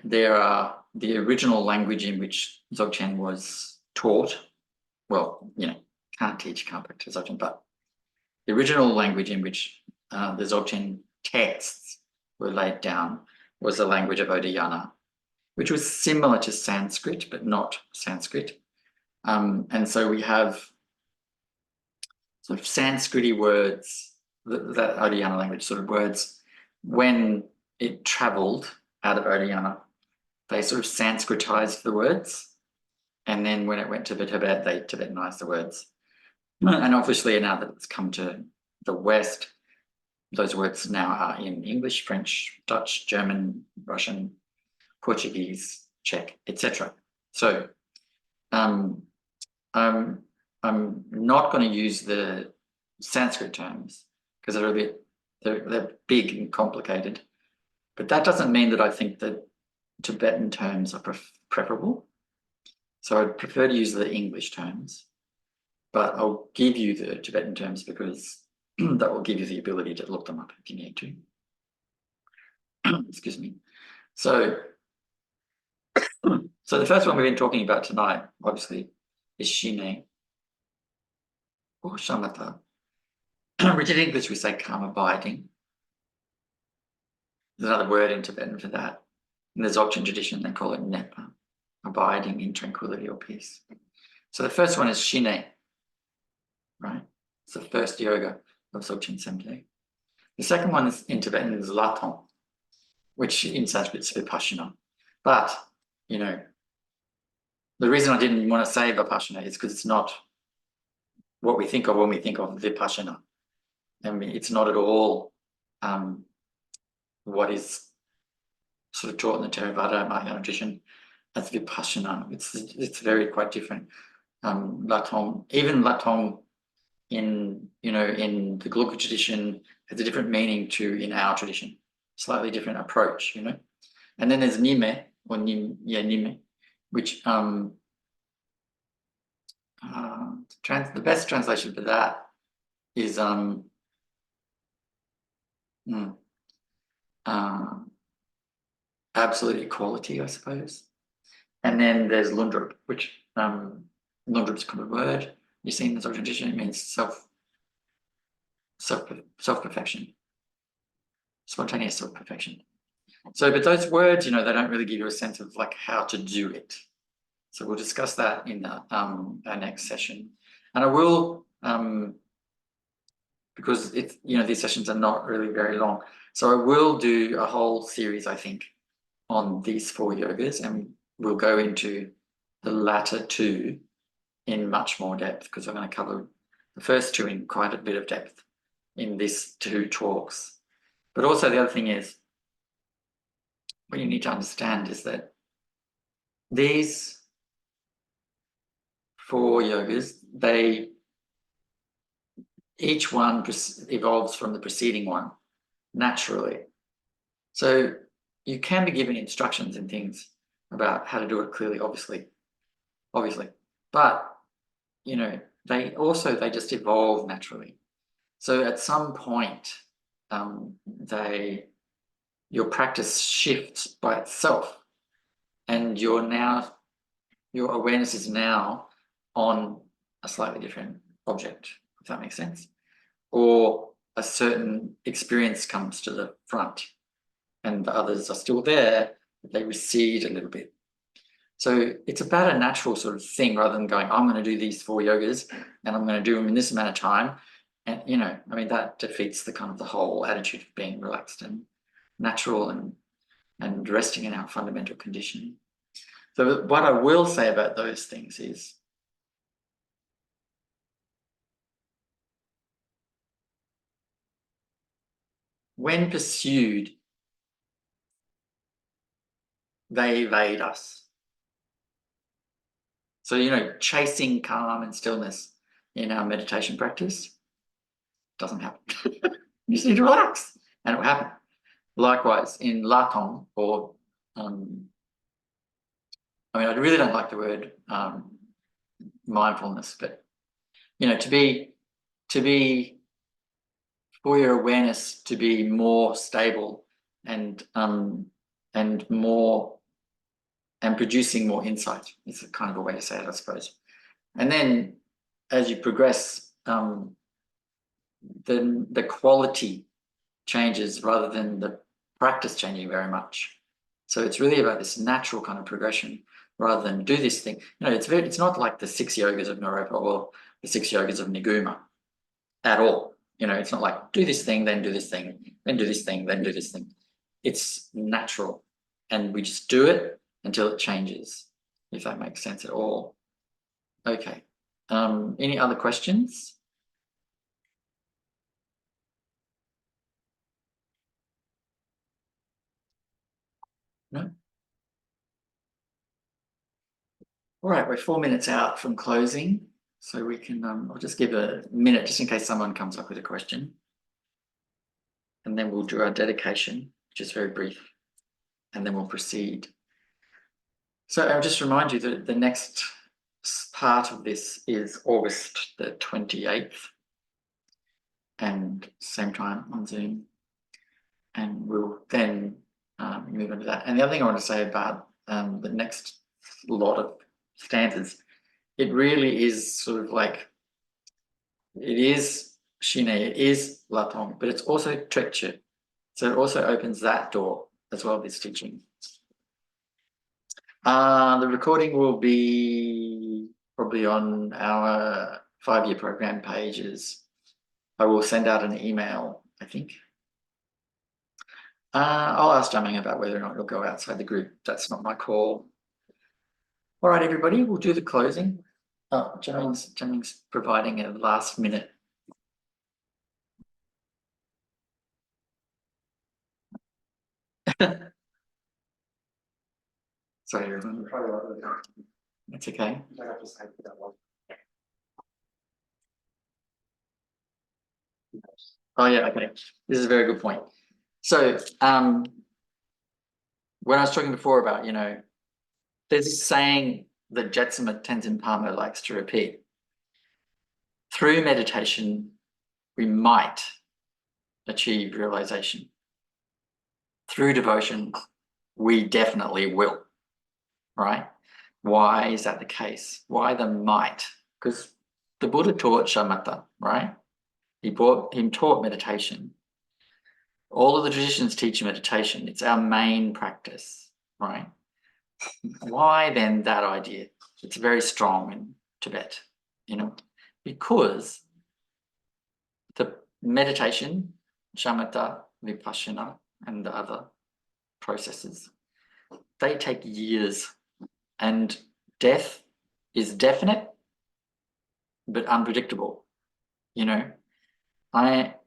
there are the original language in which Dzogchen was taught. Well, you know, can't teach, can't practice Dzogchen, but the original language in which the Dzogchen texts were laid down was the language of Odayana, which was similar to Sanskrit, but not Sanskrit. And so we have sort of Sanskrit-y words, that Odayana language sort of words, when it traveled out of Odayana, they sort of Sanskritized the words. And then when it went to Tibet, they Tibetanized the words. And obviously now that it's come to the West, those words now are in English, French, Dutch, German, Russian, Portuguese, Czech, etc. So I'm not going to use the Sanskrit terms because they're big and complicated. But that doesn't mean that I think that Tibetan terms are preferable. So I'd prefer to use the English terms, but I'll give you the Tibetan terms because that will give you the ability to look them up if you need to. Excuse me. So the first one we've been talking about tonight, obviously, is shine or shamatha, which in English we say calm abiding. There's another word in Tibetan for that. In the Dzogchen tradition, they call it nepa, abiding in tranquility or peace. So the first one is shine, right? It's the first yoga of Dzogchen Semte. The second one is in Tibetan is laton, which in Sanskrit is vipassana. But, you know, the reason I didn't want to say vipassana is because it's not what we think of when we think of vipassana. I mean, it's not at all what is sort of taught in the Theravada Mahayana tradition as vipassana. It's very quite different. Latong, even latong in in the Gelugpa tradition has a different meaning to in our tradition, slightly different approach, And then there's nime or nime, which the best translation for that is absolute equality, I suppose. And then there's lundrup, which lundrup's a common word. You see in the Dzogchen tradition, it means self-perfection, spontaneous self-perfection. So, but those words, they don't really give you a sense of like how to do it. So we'll discuss that in our next session. And I will, because it's, these sessions are not really very long. So I will do a whole series, I think, on these 4 yogas, and we'll go into the latter 2 in much more depth, because we're going to cover the first 2 in quite a bit of depth in these 2 talks. But also the other thing is, what you need to understand is that these 4 yogas, each one evolves from the preceding one naturally. So you can be given instructions and things about how to do it clearly, obviously. But, they just evolve naturally. So at some point, your practice shifts by itself, and your awareness is now on a slightly different object, if that makes sense. Or a certain experience comes to the front and the others are still there, but they recede a little bit. So it's about a natural sort of thing, rather than going, I'm going to do these 4 yogas and I'm going to do them in this amount of time. And, that defeats the kind of the whole attitude of being relaxed and natural and resting in our fundamental condition. So what I will say about those things is, when pursued, they evade us. So, chasing calm and stillness in our meditation practice doesn't happen. You just need to relax and it will happen. Likewise, in latong, or I really don't like the word mindfulness, but to be for your awareness to be more stable and producing more insight is a kind of a way to say it, I suppose. And then as you progress, the quality changes rather than the practice changing very much. So it's really about this natural kind of progression rather than do this thing. It's not like the 6 yogas of Naropa or the 6 yogas of Niguma at all. It's not like do this thing, then do this thing, then do this thing, then do this thing. It's natural, and we just do it until it changes, if that makes sense at all. Okay. Any other questions? No? All right, we're 4 minutes out from closing, so we can, I'll just give a minute just in case someone comes up with a question. And then we'll do our dedication, which is very brief, and then we'll proceed. So I'll just remind you that the next part of this is August the 28th, and same time on Zoom. And we'll then move on to that. And the other thing I want to say about the next lot of stanzas it really is sort of like, it is Shine, it is Latong, but it's also Trekche. So it also opens that door as well, this teaching. The recording will be probably on our 5-year program pages. I will send out an email, I think. I'll ask Jamming about whether or not he'll go outside the group. That's not my call. All right, everybody, we'll do the closing. Oh, Jamming's providing a last minute. Sorry, everyone. That's okay. Oh yeah, okay. This is a very good point. So when I was talking before about, there's this saying that Jetsama Tenzin Palmo likes to repeat. Through meditation, we might achieve realization. Through devotion, we definitely will, right? Why is that the case? Why the might? Because the Buddha taught shamatha, right? He taught meditation. All of the traditions teach meditation. It's our main practice, right? Why then that idea? It's very strong in Tibet, because the meditation, shamatha, vipassana, and the other processes, they take years, and death is definite but unpredictable.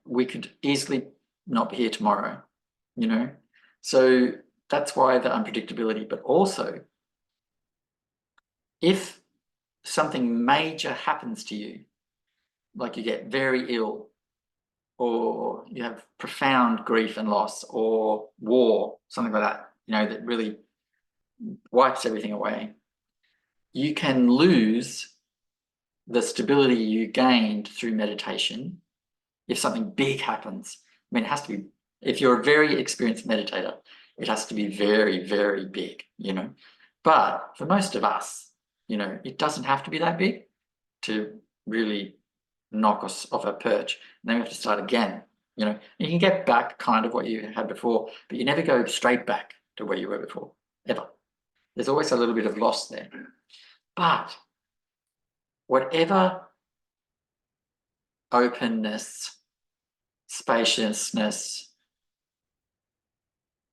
We could easily not be here tomorrow, so that's why the unpredictability. But also, if something major happens to you, like you get very ill, or you have profound grief and loss, or war, something like that, that really wipes everything away, you can lose the stability you gained through meditation if something big happens. I mean, it has to be, if you're a very experienced meditator, it has to be very, very big, But for most of us, it doesn't have to be that big to really knock us off our perch. And then we have to start again, You can get back kind of what you had before, but you never go straight back to where you were before, ever. There's always a little bit of loss there. But whatever openness, spaciousness,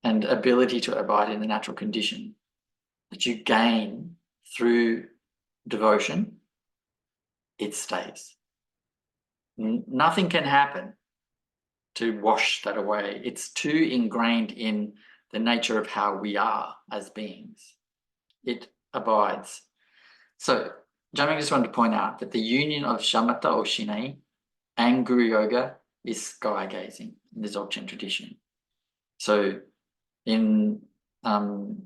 and ability to abide in the natural condition that you gain through devotion, it stays. Nothing can happen to wash that away. It's too ingrained in the nature of how we are as beings. It abides. So, Jamie just wanted to point out that the union of shamatha or shine and guru yoga is sky gazing in the Dzogchen tradition. So, in the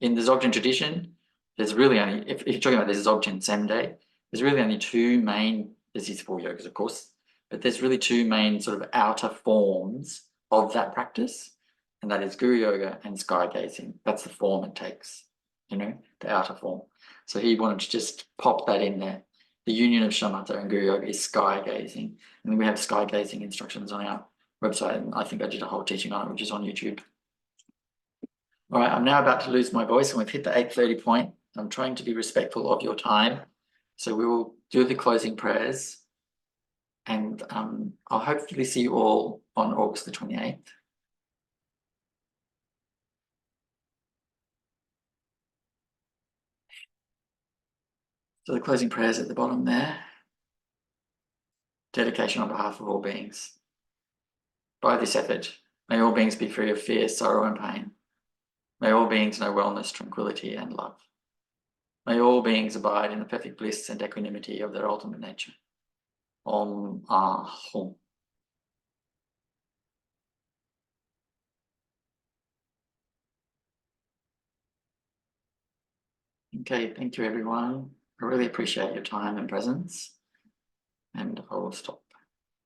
Dzogchen tradition, there's really only, if you're talking about this Dzogchen Semde, there's really only two main, there's these 4 yogas, of course, but there's really two main sort of outer forms of that practice, and that is guru yoga and sky gazing. That's the form it takes, the outer form. So he wanted to just pop that in there. The union of shamatha and guru yoga is sky gazing. And then we have sky gazing instructions on our website, and I think I did a whole teaching on it, which is on YouTube. All right, I'm now about to lose my voice, and we've hit the 8:30 point. I'm trying to be respectful of your time. So we will do the closing prayers, and I'll hopefully see you all on August the 28th. So the closing prayers at the bottom there. Dedication on behalf of all beings. By this effort, may all beings be free of fear, sorrow, and pain. May all beings know wellness, tranquility, and love. May all beings abide in the perfect bliss and equanimity of their ultimate nature. Om Ahum. Okay, thank you everyone. I really appreciate your time and presence, and I will stop.